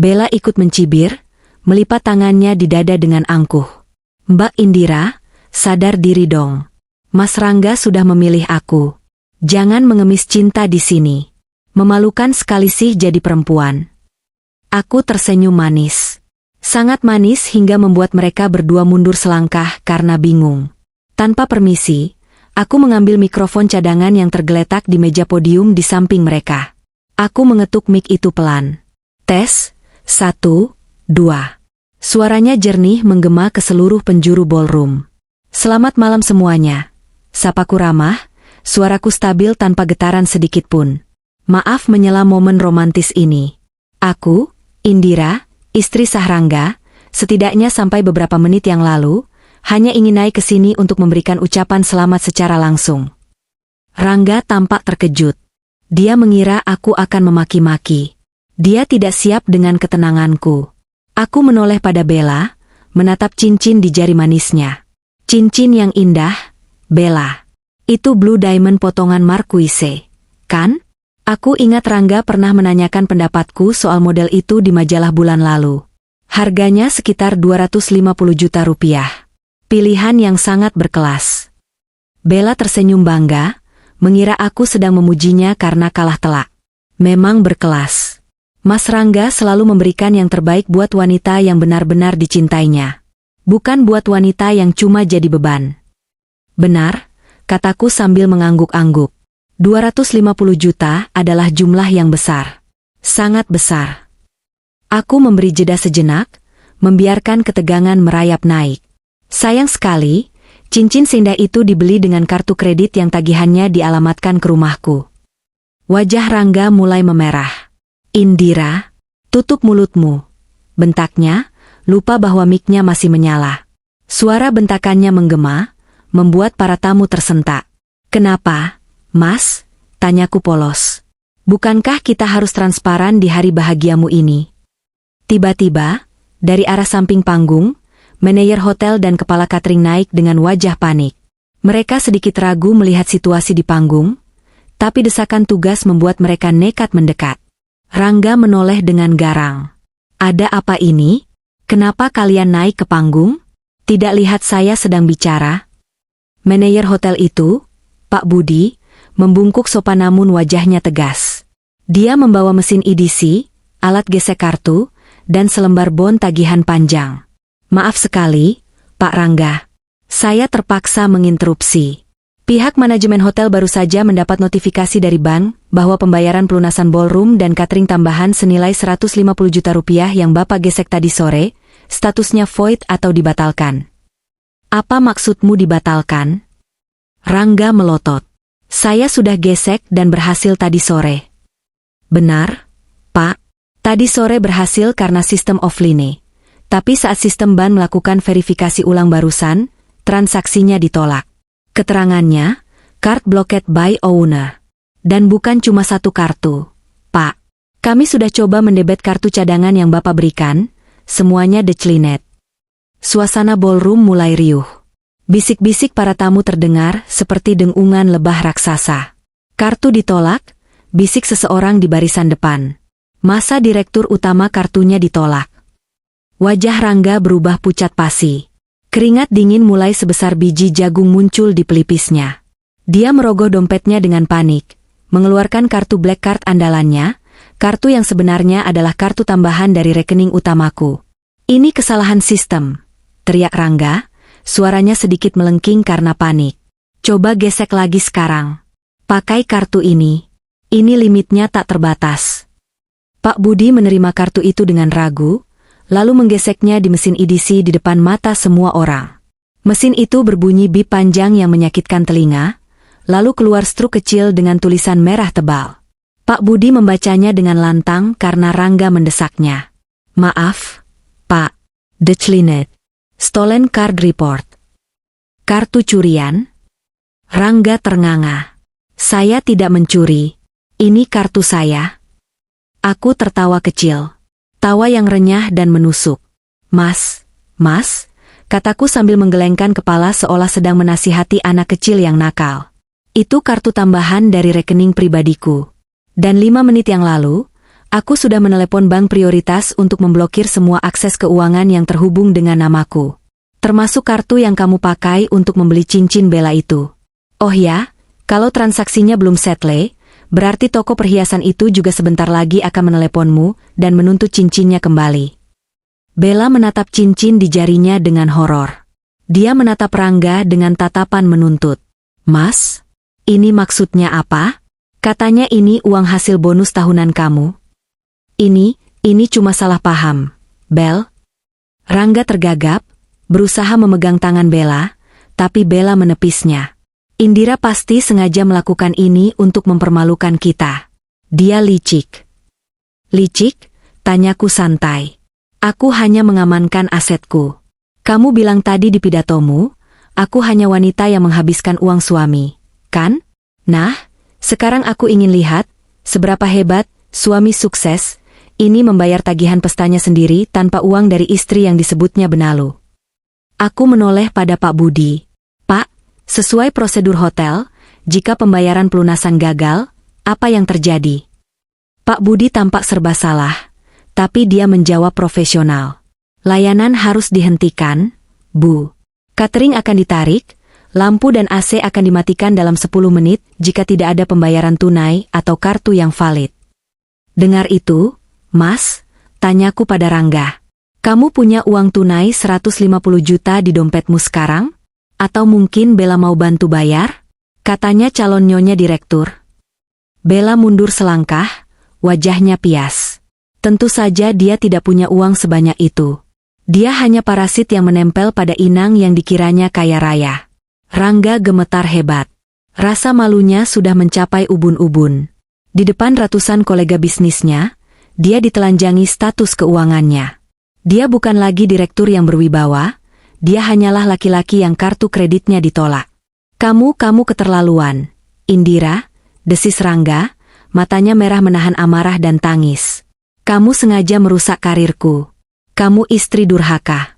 Bella ikut mencibir, melipat tangannya di dada dengan angkuh. "Mbak Indira, sadar diri dong. Mas Rangga sudah memilih aku. Jangan mengemis cinta di sini. Memalukan sekali sih jadi perempuan." Aku tersenyum manis. Sangat manis hingga membuat mereka berdua mundur selangkah karena bingung. Tanpa permisi, aku mengambil mikrofon cadangan yang tergeletak di meja podium di samping mereka. Aku mengetuk mik itu pelan. "Tes, 1, 2. Suaranya jernih menggema ke seluruh penjuru ballroom. "Selamat malam semuanya." Sapaku ramah, suaraku stabil tanpa getaran sedikit pun. "Maaf menyela momen romantis ini. Aku, Indira, istri sah Rangga, setidaknya sampai beberapa menit yang lalu, hanya ingin naik ke sini untuk memberikan ucapan selamat secara langsung." Rangga tampak terkejut. Dia mengira aku akan memaki-maki. Dia tidak siap dengan ketenanganku. Aku menoleh pada Bella, menatap cincin di jari manisnya. "Cincin yang indah, Bella. Itu Blue Diamond potongan Marquise, kan?" Aku ingat Rangga pernah menanyakan pendapatku soal model itu di majalah bulan lalu. Harganya sekitar 250 juta rupiah. Pilihan yang sangat berkelas. Bella tersenyum bangga, mengira aku sedang memujinya karena kalah telak. Memang berkelas. Mas Rangga selalu memberikan yang terbaik buat wanita yang benar-benar dicintainya. Bukan buat wanita yang cuma jadi beban. "Benar," kataku sambil mengangguk-angguk. 250 juta adalah jumlah yang besar. Sangat besar. Aku memberi jeda sejenak, membiarkan ketegangan merayap naik. Sayang sekali, cincin seindah itu dibeli dengan kartu kredit yang tagihannya dialamatkan ke rumahku. Wajah Rangga mulai memerah. "Indira, tutup mulutmu," bentaknya, lupa bahwa miknya masih menyala. Suara bentakannya menggema, membuat para tamu tersentak. "Kenapa, Mas?" tanyaku polos. "Bukankah kita harus transparan di hari bahagiamu ini?" Tiba-tiba, dari arah samping panggung, manajer hotel dan kepala catering naik dengan wajah panik. Mereka sedikit ragu melihat situasi di panggung, tapi desakan tugas membuat mereka nekat mendekat. Rangga menoleh dengan garang. "Ada apa ini? Kenapa kalian naik ke panggung? Tidak lihat saya sedang bicara?" Manajer hotel itu, Pak Budi, membungkuk sopan namun wajahnya tegas. Dia membawa mesin EDC, alat gesek kartu, dan selembar bon tagihan panjang. "Maaf sekali, Pak Rangga. Saya terpaksa menginterupsi. Pihak manajemen hotel baru saja mendapat notifikasi dari bank bahwa pembayaran pelunasan ballroom dan catering tambahan senilai 150 juta rupiah yang Bapak gesek tadi sore, statusnya void atau dibatalkan. Apa maksudmu dibatalkan? Rangga melotot. Saya sudah gesek dan berhasil tadi sore. Benar, Pak. Tadi sore berhasil karena sistem offline. Tapi saat sistem bank melakukan verifikasi ulang barusan, transaksinya ditolak. Keterangannya, card blocked by owner. Dan bukan cuma satu kartu, Pak. Kami sudah coba mendebet kartu cadangan yang Bapak berikan, semuanya declinet. Suasana ballroom mulai riuh. Bisik-bisik para tamu terdengar seperti dengungan lebah raksasa. Kartu ditolak, bisik seseorang di barisan depan. Masa direktur utama kartunya ditolak. Wajah Rangga berubah pucat pasi. Keringat dingin mulai sebesar biji jagung muncul di pelipisnya. Dia merogoh dompetnya dengan panik, mengeluarkan kartu black card andalannya, kartu yang sebenarnya adalah kartu tambahan dari rekening utamaku. Ini kesalahan sistem, teriak Rangga, suaranya sedikit melengking karena panik. Coba gesek lagi sekarang. Pakai kartu ini limitnya tak terbatas. Pak Budi menerima kartu itu dengan ragu, lalu menggeseknya di mesin EDC di depan mata semua orang. Mesin itu berbunyi bip panjang yang menyakitkan telinga, lalu keluar struk kecil dengan tulisan merah tebal. Pak Budi membacanya dengan lantang karena Rangga mendesaknya. Maaf, Pak. Declined. Stolen card report. Kartu curian? Rangga ternganga. Saya tidak mencuri. Ini kartu saya. Aku tertawa kecil. Tawa yang renyah dan menusuk. Mas, kataku sambil menggelengkan kepala seolah sedang menasihati anak kecil yang nakal. Itu kartu tambahan dari rekening pribadiku. Dan 5 menit yang lalu, aku sudah menelepon bank prioritas untuk memblokir semua akses keuangan yang terhubung dengan namaku. Termasuk kartu yang kamu pakai untuk membeli cincin Bella itu. Oh ya, kalau transaksinya belum settle, berarti toko perhiasan itu juga sebentar lagi akan meneleponmu dan menuntut cincinnya kembali. Bella menatap cincin di jarinya dengan horor. Dia menatap Rangga dengan tatapan menuntut. Mas, ini maksudnya apa? Katanya ini uang hasil bonus tahunan kamu. Ini cuma salah paham, Bel. Rangga tergagap, berusaha memegang tangan Bella, tapi Bella menepisnya. Indira pasti sengaja melakukan ini untuk mempermalukan kita. Dia licik. Licik? Tanyaku santai. Aku hanya mengamankan asetku. Kamu bilang tadi di pidatomu, aku hanya wanita yang menghabiskan uang suami, kan? Nah, sekarang aku ingin lihat, seberapa hebat, suami sukses, ini membayar tagihan pestanya sendiri tanpa uang dari istri yang disebutnya benalu. Aku menoleh pada Pak Budi. Sesuai prosedur hotel, jika pembayaran pelunasan gagal, apa yang terjadi? Pak Budi tampak serba salah, tapi dia menjawab profesional. Layanan harus dihentikan, Bu. Catering akan ditarik, lampu dan AC akan dimatikan dalam 10 menit jika tidak ada pembayaran tunai atau kartu yang valid. Dengar itu, Mas, tanyaku pada Rangga. Kamu punya uang tunai 150 juta di dompetmu sekarang? Atau mungkin Bella mau bantu bayar? Katanya calon nyonya direktur. Bella mundur selangkah, wajahnya pias. Tentu saja dia tidak punya uang sebanyak itu. Dia hanya parasit yang menempel pada inang yang dikiranya kaya raya. Rangga gemetar hebat. Rasa malunya sudah mencapai ubun-ubun. Di depan ratusan kolega bisnisnya, dia ditelanjangi status keuangannya. Dia bukan lagi direktur yang berwibawa, dia hanyalah laki-laki yang kartu kreditnya ditolak. Kamu keterlaluan, Indira, desis Rangga, matanya merah menahan amarah dan tangis. Kamu sengaja merusak karirku. Kamu istri durhaka.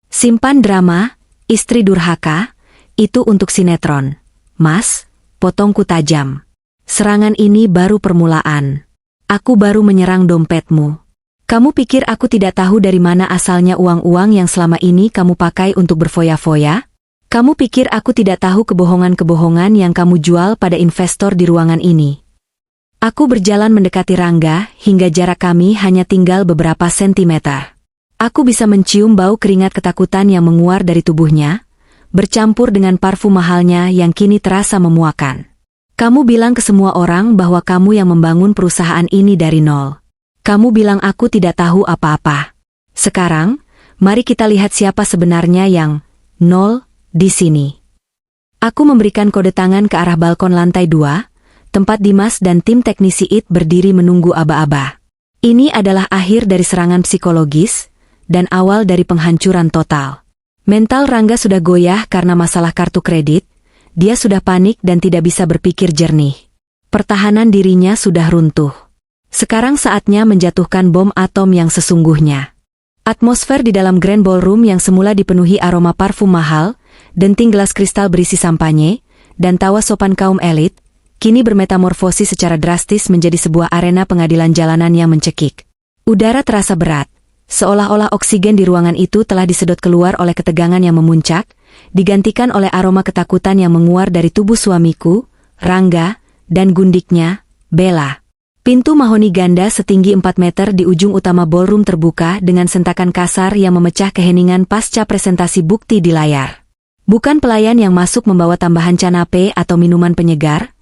Simpan drama, istri durhaka, itu untuk sinetron. Mas, potongku tajam. Serangan ini baru permulaan. Aku baru menyerang dompetmu. Kamu pikir aku tidak tahu dari mana asalnya uang-uang yang selama ini kamu pakai untuk berfoya-foya? Kamu pikir aku tidak tahu kebohongan-kebohongan yang kamu jual pada investor di ruangan ini? Aku berjalan mendekati Rangga hingga jarak kami hanya tinggal beberapa sentimeter. Aku bisa mencium bau keringat ketakutan yang menguar dari tubuhnya, bercampur dengan parfum mahalnya yang kini terasa memuakan. Kamu bilang ke semua orang bahwa kamu yang membangun perusahaan ini dari nol. Kamu bilang aku tidak tahu apa-apa. Sekarang, mari kita lihat siapa sebenarnya yang nol di sini. Aku memberikan kode tangan ke arah balkon lantai 2, tempat Dimas dan tim teknisi IT berdiri menunggu aba-aba. Ini adalah akhir dari serangan psikologis, dan awal dari penghancuran total. Mental Rangga sudah goyah karena masalah kartu kredit, dia sudah panik dan tidak bisa berpikir jernih. Pertahanan dirinya sudah runtuh. Sekarang saatnya menjatuhkan bom atom yang sesungguhnya. Atmosfer di dalam Grand Ballroom yang semula dipenuhi aroma parfum mahal, denting gelas kristal berisi sampanye, dan tawa sopan kaum elit, kini bermetamorfosis secara drastis menjadi sebuah arena pengadilan jalanan yang mencekik. Udara terasa berat. Seolah-olah oksigen di ruangan itu telah disedot keluar oleh ketegangan yang memuncak, digantikan oleh aroma ketakutan yang menguar dari tubuh suamiku, Rangga, dan gundiknya, Bella. Pintu mahoni ganda setinggi 4 meter di ujung utama ballroom terbuka dengan sentakan kasar yang memecah keheningan pasca presentasi bukti di layar. Bukan pelayan yang masuk membawa tambahan canape atau minuman penyegar,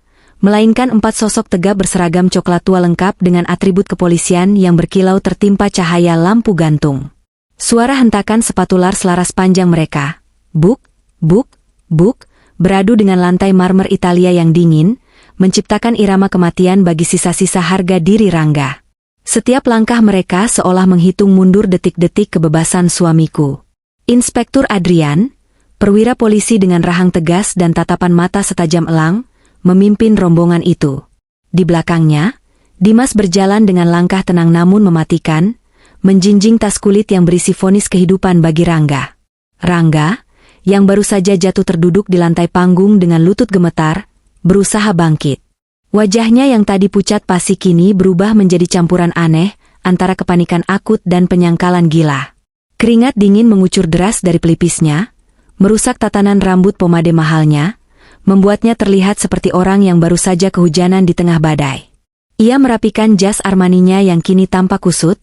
melainkan 4 sosok tegap berseragam coklat tua lengkap dengan atribut kepolisian yang berkilau tertimpa cahaya lampu gantung. Suara hentakan sepatu lar selaras panjang mereka, buk, buk, buk, beradu dengan lantai marmer Italia yang dingin, menciptakan irama kematian bagi sisa-sisa harga diri Rangga. Setiap langkah mereka seolah menghitung mundur detik-detik kebebasan suamiku. Inspektur Adrian, perwira polisi dengan rahang tegas dan tatapan mata setajam elang, memimpin rombongan itu. Di belakangnya, Dimas berjalan dengan langkah tenang namun mematikan, menjinjing tas kulit yang berisi vonis kehidupan bagi Rangga. Rangga, yang baru saja jatuh terduduk di lantai panggung dengan lutut gemetar, berusaha bangkit. Wajahnya yang tadi pucat pasi kini berubah menjadi campuran aneh, antara kepanikan akut dan penyangkalan gila. Keringat dingin mengucur deras dari pelipisnya, merusak tatanan rambut pomade mahalnya, membuatnya terlihat seperti orang yang baru saja kehujanan di tengah badai. Ia merapikan jas Armaninya yang kini tampak kusut,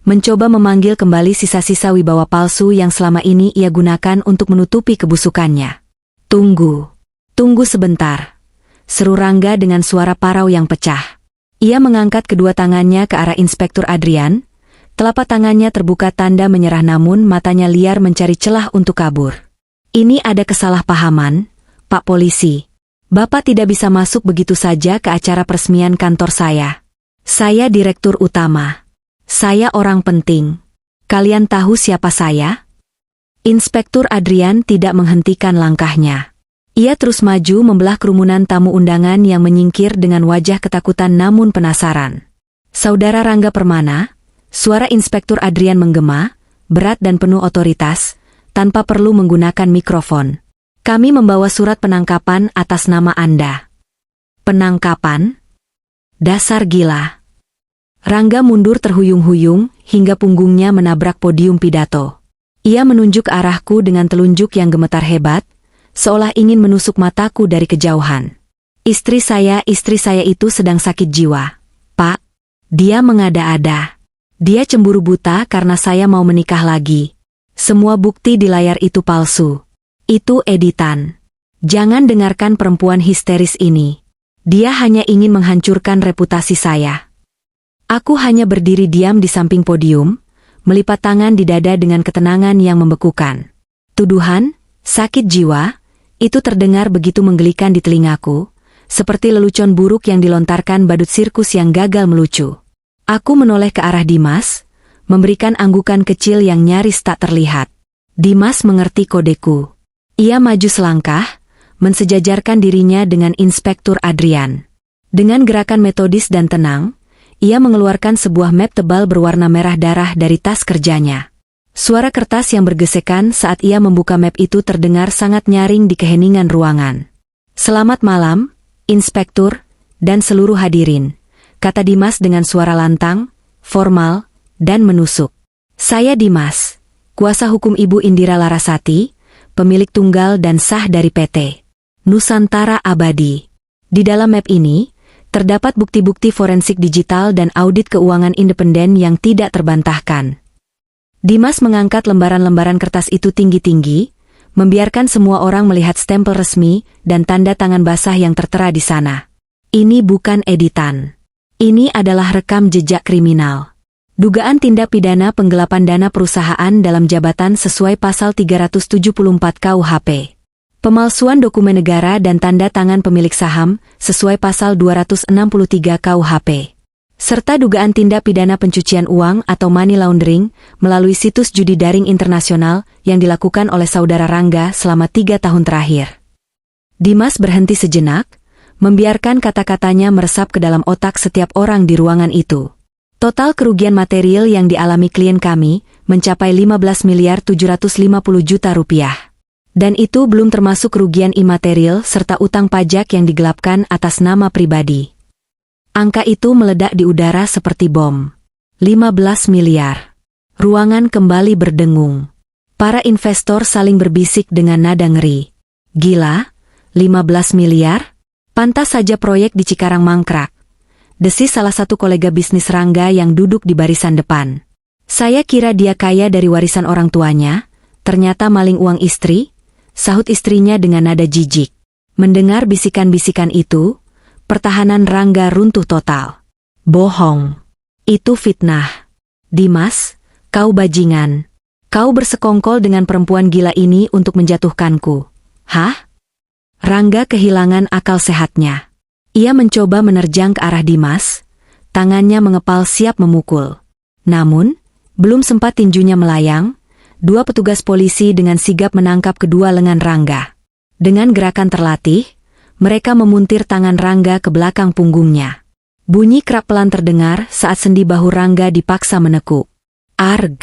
mencoba memanggil kembali sisa-sisa wibawa palsu yang selama ini ia gunakan untuk menutupi kebusukannya. Tunggu. Tunggu sebentar. Seru Rangga dengan suara parau yang pecah. Ia mengangkat kedua tangannya ke arah Inspektur Adrian, telapak tangannya terbuka tanda menyerah namun matanya liar mencari celah untuk kabur. Ini ada kesalahpahaman, Pak Polisi. Bapak tidak bisa masuk begitu saja ke acara peresmian kantor saya. Saya direktur utama. Saya orang penting. Kalian tahu siapa saya? Inspektur Adrian tidak menghentikan langkahnya. Ia terus maju membelah kerumunan tamu undangan yang menyingkir dengan wajah ketakutan namun penasaran. Saudara Rangga Permana, suara Inspektur Adrian menggema, berat dan penuh otoritas, tanpa perlu menggunakan mikrofon. Kami membawa surat penangkapan atas nama Anda. Penangkapan? Dasar gila. Rangga mundur terhuyung-huyung hingga punggungnya menabrak podium pidato. Ia menunjuk ke arahku dengan telunjuk yang gemetar hebat, seolah ingin menusuk mataku dari kejauhan. Istri saya itu sedang sakit jiwa, Pak. Dia mengada-ada. Dia cemburu buta karena saya mau menikah lagi. Semua bukti di layar itu palsu. Itu editan. Jangan dengarkan perempuan histeris ini. Dia hanya ingin menghancurkan reputasi saya. Aku hanya berdiri diam di samping podium, melipat tangan di dada dengan ketenangan yang membekukan. Tuduhan, sakit jiwa, itu terdengar begitu menggelikan di telingaku, seperti lelucon buruk yang dilontarkan badut sirkus yang gagal melucu. Aku menoleh ke arah Dimas, memberikan anggukan kecil yang nyaris tak terlihat. Dimas mengerti kodeku. Ia maju selangkah, mensejajarkan dirinya dengan Inspektur Adrian. Dengan gerakan metodis dan tenang, ia mengeluarkan sebuah map tebal berwarna merah darah dari tas kerjanya. Suara kertas yang bergesekan saat ia membuka map itu terdengar sangat nyaring di keheningan ruangan. Selamat malam, Inspektur, dan seluruh hadirin, kata Dimas dengan suara lantang, formal, dan menusuk. Saya Dimas, kuasa hukum Ibu Indira Larasati, pemilik tunggal dan sah dari PT Nusantara Abadi. Di dalam map ini, terdapat bukti-bukti forensik digital dan audit keuangan independen yang tidak terbantahkan. Dimas mengangkat lembaran-lembaran kertas itu tinggi-tinggi, membiarkan semua orang melihat stempel resmi dan tanda tangan basah yang tertera di sana. Ini bukan editan. Ini adalah rekam jejak kriminal. Dugaan tindak pidana penggelapan dana perusahaan dalam jabatan sesuai pasal 374 KUHP. Pemalsuan dokumen negara dan tanda tangan pemilik saham sesuai pasal 263 KUHP. Serta dugaan tindak pidana pencucian uang atau money laundering melalui situs judi daring internasional yang dilakukan oleh saudara Rangga selama 3 tahun terakhir. Dimas berhenti sejenak, membiarkan kata-katanya meresap ke dalam otak setiap orang di ruangan itu. Total kerugian material yang dialami klien kami mencapai 15.750 juta rupiah. Dan itu belum termasuk kerugian imaterial serta utang pajak yang digelapkan atas nama pribadi. Angka itu meledak di udara seperti bom. 15 miliar. Ruangan kembali berdengung. Para investor saling berbisik dengan nada ngeri. Gila? 15 miliar? Pantas saja proyek di Cikarang mangkrak. Desis salah satu kolega bisnis Rangga yang duduk di barisan depan. Saya kira dia kaya dari warisan orang tuanya, ternyata maling uang istri, sahut istrinya dengan nada jijik. Mendengar bisikan-bisikan itu, pertahanan Rangga runtuh total. Bohong. Itu fitnah. Dimas, kau bajingan. Kau bersekongkol dengan perempuan gila ini untuk menjatuhkanku. Hah? Rangga kehilangan akal sehatnya. Ia mencoba menerjang ke arah Dimas, tangannya mengepal siap memukul. Namun, belum sempat tinjunya melayang, dua petugas polisi dengan sigap menangkap kedua lengan Rangga. Dengan gerakan terlatih, mereka memuntir tangan Rangga ke belakang punggungnya. Bunyi kerap pelan terdengar saat sendi bahu Rangga dipaksa menekuk. Arg!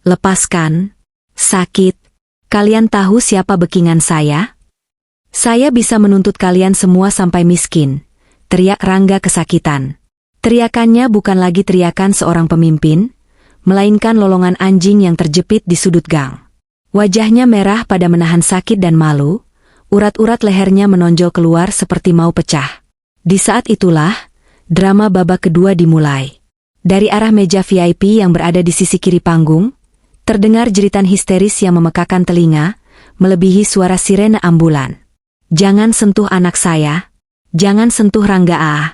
Lepaskan! Sakit! Kalian tahu siapa bekingan saya? Saya bisa menuntut kalian semua sampai miskin, teriak Rangga kesakitan. Teriakannya bukan lagi teriakan seorang pemimpin, melainkan lolongan anjing yang terjepit di sudut gang. Wajahnya merah pada menahan sakit dan malu, urat-urat lehernya menonjol keluar seperti mau pecah. Di saat itulah, drama babak kedua dimulai. Dari arah meja VIP yang berada di sisi kiri panggung, terdengar jeritan histeris yang memekakan telinga, melebihi suara sirene ambulan. Jangan sentuh anak saya, jangan sentuh Rangga ah.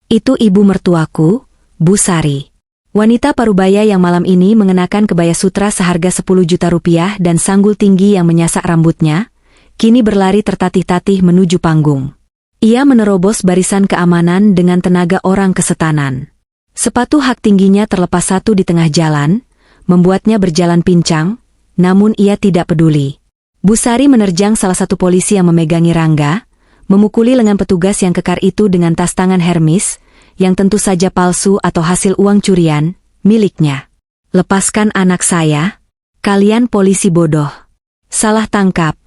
Itu ibu mertuaku, Bu Sari. Wanita parubaya yang malam ini mengenakan kebaya sutra seharga 10 juta rupiah dan sanggul tinggi yang menyasak rambutnya, kini berlari tertatih-tatih menuju panggung. Ia menerobos barisan keamanan dengan tenaga orang kesetanan. Sepatu hak tingginya terlepas satu di tengah jalan, membuatnya berjalan pincang, namun ia tidak peduli. Bu Sari menerjang salah satu polisi yang memegangi Rangga, memukuli lengan petugas yang kekar itu dengan tas tangan Hermes, yang tentu saja palsu atau hasil uang curian, miliknya. Lepaskan anak saya, kalian polisi bodoh. Salah tangkap.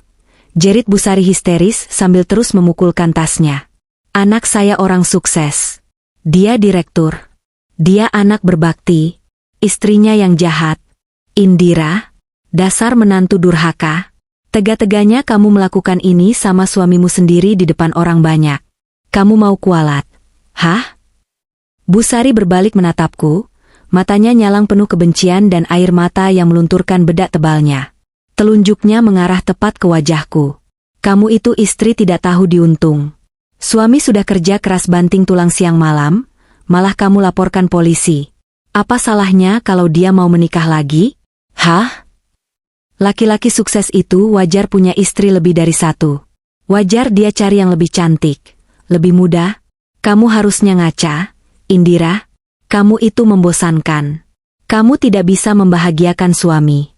Jerit Bu Sari histeris sambil terus memukulkan tasnya. Anak saya orang sukses. Dia direktur. Dia anak berbakti. Istrinya yang jahat. Indira, dasar menantu durhaka. Tega-teganya kamu melakukan ini sama suamimu sendiri di depan orang banyak. Kamu mau kualat? Hah? Bu Sari berbalik menatapku, matanya nyalang penuh kebencian dan air mata yang melunturkan bedak tebalnya. Telunjuknya mengarah tepat ke wajahku. Kamu itu istri tidak tahu diuntung. Suami sudah kerja keras banting tulang siang malam, malah kamu laporkan polisi. Apa salahnya kalau dia mau menikah lagi? Hah? Laki-laki sukses itu wajar punya istri lebih dari satu. Wajar dia cari yang lebih cantik, lebih muda. Kamu harusnya ngaca, Indira. Kamu itu membosankan. Kamu tidak bisa membahagiakan suami.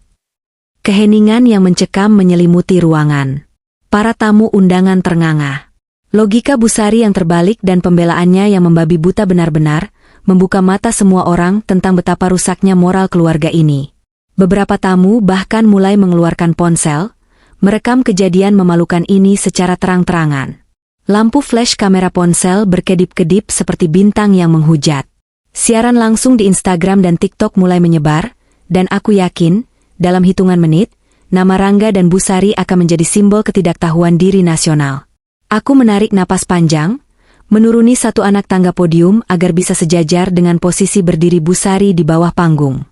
Keheningan yang mencekam menyelimuti ruangan. Para tamu undangan ternganga. Logika Bu Sari yang terbalik dan pembelaannya yang membabi buta benar-benar membuka mata semua orang tentang betapa rusaknya moral keluarga ini. Beberapa tamu bahkan mulai mengeluarkan ponsel, merekam kejadian memalukan ini secara terang-terangan. Lampu flash kamera ponsel berkedip-kedip seperti bintang yang menghujat. Siaran langsung di Instagram dan TikTok mulai menyebar, dan aku yakin, dalam hitungan menit, nama Rangga dan Bu Sari akan menjadi simbol ketidaktahuan diri nasional. Aku menarik napas panjang, menuruni satu anak tangga podium agar bisa sejajar dengan posisi berdiri Bu Sari di bawah panggung.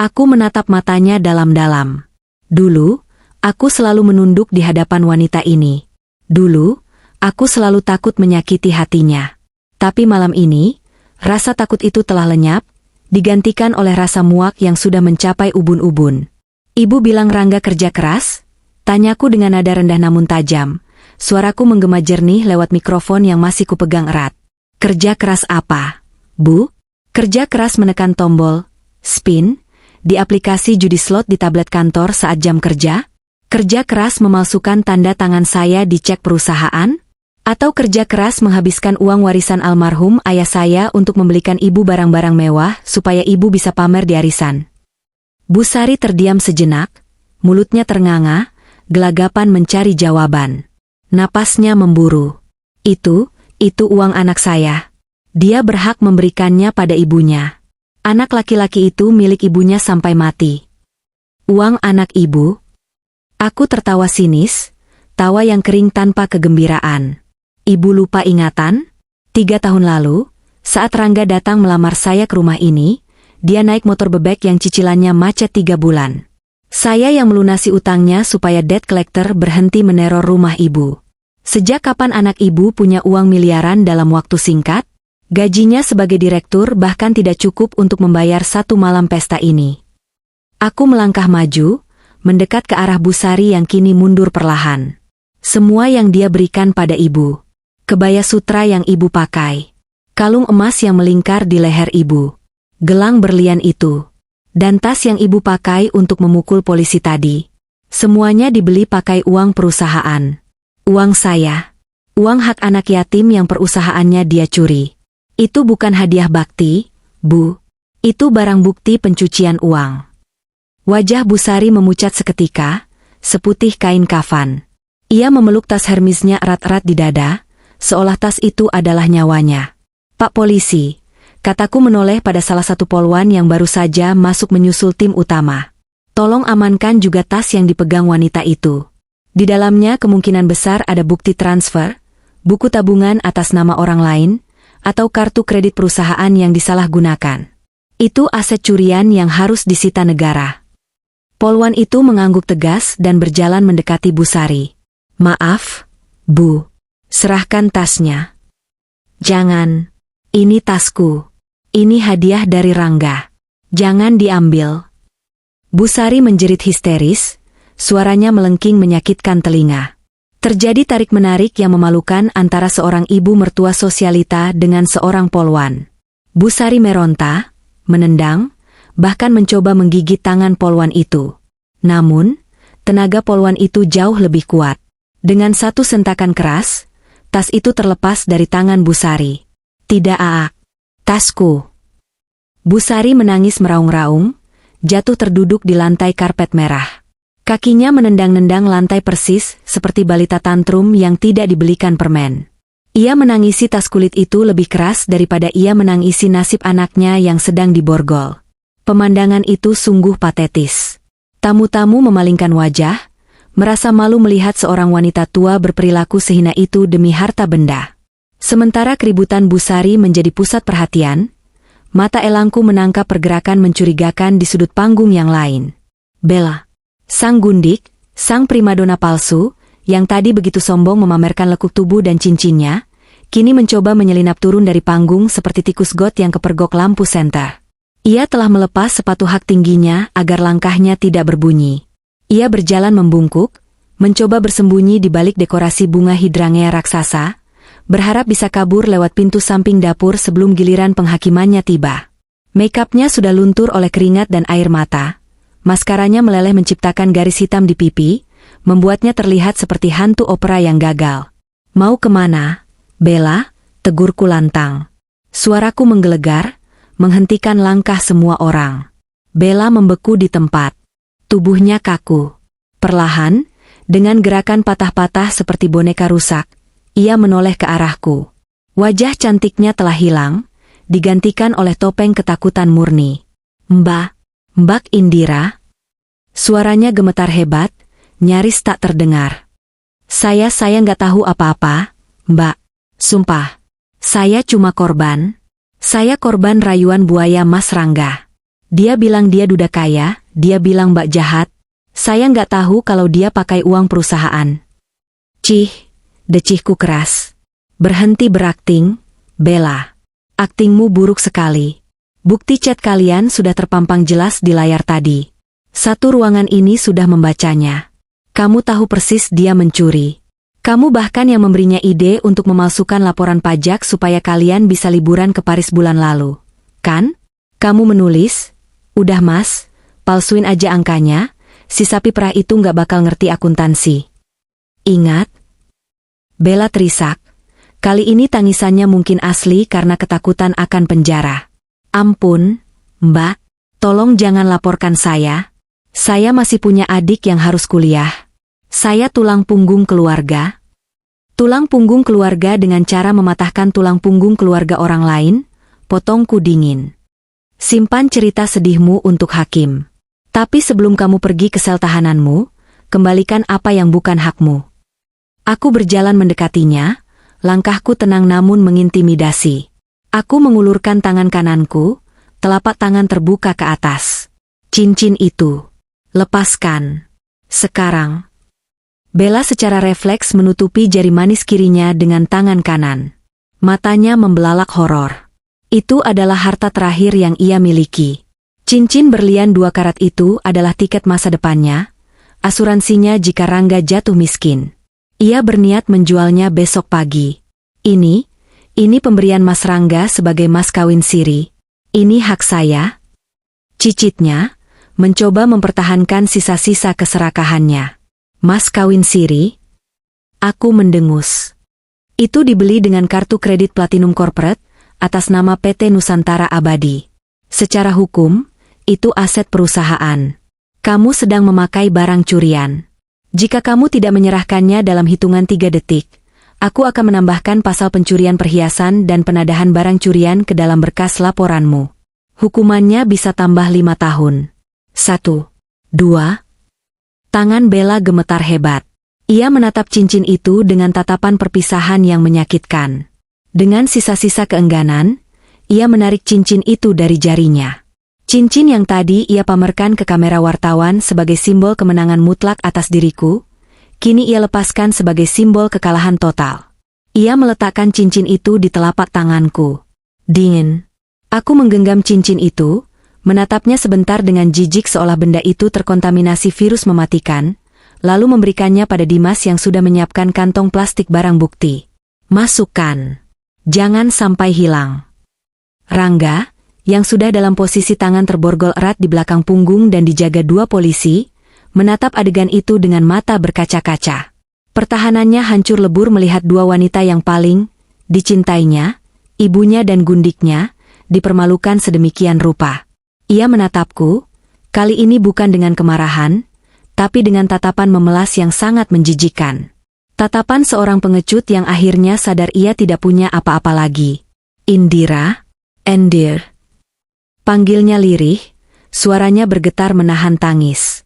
Aku menatap matanya dalam-dalam. Dulu, aku selalu menunduk di hadapan wanita ini. Dulu, aku selalu takut menyakiti hatinya. Tapi malam ini, rasa takut itu telah lenyap, digantikan oleh rasa muak yang sudah mencapai ubun-ubun. Ibu bilang Rangga kerja keras? Tanyaku dengan nada rendah namun tajam. Suaraku menggema jernih lewat mikrofon yang masih kupegang erat. Kerja keras apa, Bu? Kerja keras menekan tombol spin di aplikasi judi slot di tablet kantor saat jam kerja? Kerja keras memalsukan tanda tangan saya di cek perusahaan? Atau kerja keras menghabiskan uang warisan almarhum ayah saya untuk membelikan ibu barang-barang mewah supaya ibu bisa pamer di arisan? Bu Sari terdiam sejenak, mulutnya ternganga, gelagapan mencari jawaban. Napasnya memburu. Itu uang anak saya. Dia berhak memberikannya pada ibunya. Anak laki-laki itu milik ibunya sampai mati. Uang anak ibu? Aku tertawa sinis, tawa yang kering tanpa kegembiraan. Ibu lupa ingatan? 3 tahun lalu, saat Rangga datang melamar saya ke rumah ini, dia naik motor bebek yang cicilannya macet 3 bulan. Saya yang melunasi utangnya supaya debt collector berhenti meneror rumah ibu. Sejak kapan anak ibu punya uang miliaran dalam waktu singkat? Gajinya sebagai direktur bahkan tidak cukup untuk membayar 1 malam pesta ini. Aku melangkah maju, mendekat ke arah Bu Sari yang kini mundur perlahan. Semua yang dia berikan pada ibu. Kebaya sutra yang ibu pakai. Kalung emas yang melingkar di leher ibu. Gelang berlian itu. Dan tas yang ibu pakai untuk memukul polisi tadi. Semuanya dibeli pakai uang perusahaan. Uang saya. Uang hak anak yatim yang perusahaannya dia curi. Itu bukan hadiah bakti, Bu. Itu barang bukti pencucian uang. Wajah Bu Sari memucat seketika, seputih kain kafan. Ia memeluk tas Hermesnya erat-erat di dada, seolah tas itu adalah nyawanya. Pak polisi, kataku menoleh pada salah satu polwan yang baru saja masuk menyusul tim utama. Tolong amankan juga tas yang dipegang wanita itu. Di dalamnya kemungkinan besar ada bukti transfer, buku tabungan atas nama orang lain, atau kartu kredit perusahaan yang disalahgunakan. Itu aset curian yang harus disita negara. Polwan itu mengangguk tegas dan berjalan mendekati Bu Sari. Maaf, Bu. Serahkan tasnya. Jangan. Ini tasku. Ini hadiah dari Rangga. Jangan diambil. Bu Sari menjerit histeris, suaranya melengking menyakitkan telinga. Terjadi tarik-menarik yang memalukan antara seorang ibu mertua sosialita dengan seorang polwan. Bu Sari meronta, menendang, bahkan mencoba menggigit tangan polwan itu. Namun, tenaga polwan itu jauh lebih kuat. Dengan satu sentakan keras, tas itu terlepas dari tangan Bu Sari. Tidak, tasku. Bu Sari menangis meraung-raung, jatuh terduduk di lantai karpet merah. Kakinya menendang-nendang lantai persis seperti balita tantrum yang tidak dibelikan permen. Ia menangisi tas kulit itu lebih keras daripada ia menangisi nasib anaknya yang sedang diborgol. Pemandangan itu sungguh patetis. Tamu-tamu memalingkan wajah, merasa malu melihat seorang wanita tua berperilaku sehina itu demi harta benda. Sementara keributan Bu Sari menjadi pusat perhatian, mata elangku menangkap pergerakan mencurigakan di sudut panggung yang lain. Bella, sang gundik, sang primadona palsu, yang tadi begitu sombong memamerkan lekuk tubuh dan cincinnya, kini mencoba menyelinap turun dari panggung seperti tikus got yang kepergok lampu senter. Ia telah melepas sepatu hak tingginya agar langkahnya tidak berbunyi. Ia berjalan membungkuk, mencoba bersembunyi di balik dekorasi bunga hidrangea raksasa, berharap bisa kabur lewat pintu samping dapur sebelum giliran penghakimannya tiba. Make-upnya sudah luntur oleh keringat dan air mata, maskaranya meleleh menciptakan garis hitam di pipi, membuatnya terlihat seperti hantu opera yang gagal. Mau kemana, Bella? Tegurku lantang. Suaraku menggelegar, menghentikan langkah semua orang. Bella membeku di tempat. Tubuhnya kaku. Perlahan, dengan gerakan patah-patah seperti boneka rusak, ia menoleh ke arahku. Wajah cantiknya telah hilang, digantikan oleh topeng ketakutan murni. Mbak Indira? Suaranya gemetar hebat, nyaris tak terdengar. Saya nggak tahu apa-apa, Mbak. Sumpah. Saya cuma korban. Saya korban rayuan buaya Mas Rangga. Dia bilang dia duda kaya, dia bilang Mbak jahat. Saya nggak tahu kalau dia pakai uang perusahaan. Cih, decihku keras. Berhenti berakting, Bella. Aktingmu buruk sekali. Bukti chat kalian sudah terpampang jelas di layar tadi. Satu ruangan ini sudah membacanya. Kamu tahu persis dia mencuri. Kamu bahkan yang memberinya ide untuk memalsukan laporan pajak supaya kalian bisa liburan ke Paris bulan lalu. Kan? Kamu menulis, udah mas, palsuin aja angkanya, si sapi perah itu nggak bakal ngerti akuntansi. Ingat? Bella terisak. Kali ini tangisannya mungkin asli karena ketakutan akan penjara. Ampun, Mbak, tolong jangan laporkan saya. Saya masih punya adik yang harus kuliah. Saya tulang punggung keluarga. Tulang punggung keluarga dengan cara mematahkan tulang punggung keluarga orang lain, potongku dingin. Simpan cerita sedihmu untuk hakim. Tapi sebelum kamu pergi ke sel tahananmu, kembalikan apa yang bukan hakmu. Aku berjalan mendekatinya, langkahku tenang namun mengintimidasi. Aku mengulurkan tangan kananku, telapak tangan terbuka ke atas. Cincin itu. Lepaskan. Sekarang. Bella secara refleks menutupi jari manis kirinya dengan tangan kanan. Matanya membelalak horor. Itu adalah harta terakhir yang ia miliki. Cincin berlian 2 karat itu adalah tiket masa depannya, asuransinya jika Rangga jatuh miskin. Ia berniat menjualnya besok pagi. Ini pemberian Mas Rangga sebagai mas kawin siri. Ini hak saya. Cicitnya, mencoba mempertahankan sisa-sisa keserakahannya. Mas kawin siri? Aku mendengus. Itu dibeli dengan kartu kredit Platinum Corporate, atas nama PT Nusantara Abadi. Secara hukum, itu aset perusahaan. Kamu sedang memakai barang curian. Jika kamu tidak menyerahkannya dalam hitungan 3 detik, aku akan menambahkan pasal pencurian perhiasan dan penadahan barang curian ke dalam berkas laporanmu. Hukumannya bisa tambah 5 tahun. 1, 2. Tangan Bella gemetar hebat. Ia menatap cincin itu dengan tatapan perpisahan yang menyakitkan. Dengan sisa-sisa keengganan, ia menarik cincin itu dari jarinya. Cincin yang tadi ia pamerkan ke kamera wartawan sebagai simbol kemenangan mutlak atas diriku, kini ia lepaskan sebagai simbol kekalahan total. Ia meletakkan cincin itu di telapak tanganku. Dingin. Aku menggenggam cincin itu, menatapnya sebentar dengan jijik seolah benda itu terkontaminasi virus mematikan, lalu memberikannya pada Dimas yang sudah menyiapkan kantong plastik barang bukti. Masukkan. Jangan sampai hilang. Rangga, yang sudah dalam posisi tangan terborgol erat di belakang punggung dan dijaga 2 polisi, menatap adegan itu dengan mata berkaca-kaca. Pertahanannya hancur lebur melihat 2 wanita yang paling dicintainya, ibunya dan gundiknya, dipermalukan sedemikian rupa. Ia menatapku, kali ini bukan dengan kemarahan, tapi dengan tatapan memelas yang sangat menjijikan. Tatapan seorang pengecut yang akhirnya sadar ia tidak punya apa-apa lagi. Indira, Endir. Panggilnya lirih, suaranya bergetar menahan tangis.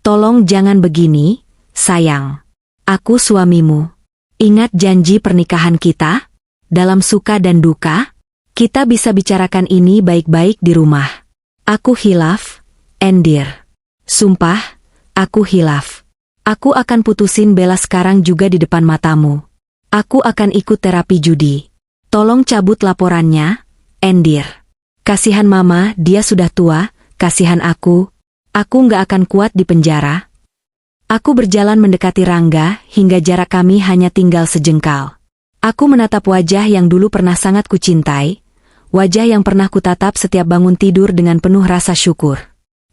Tolong jangan begini, sayang. Aku suamimu. Ingat janji pernikahan kita? Dalam suka dan duka, kita bisa bicarakan ini baik-baik di rumah. Aku hilaf, Endir. Sumpah, aku hilaf. Aku akan putusin Bella sekarang juga di depan matamu. Aku akan ikut terapi judi. Tolong cabut laporannya, Endir. Kasihan mama, dia sudah tua, kasihan aku nggak akan kuat di penjara. Aku berjalan mendekati Rangga hingga jarak kami hanya tinggal sejengkal. Aku menatap wajah yang dulu pernah sangat kucintai, wajah yang pernah kutatap setiap bangun tidur dengan penuh rasa syukur.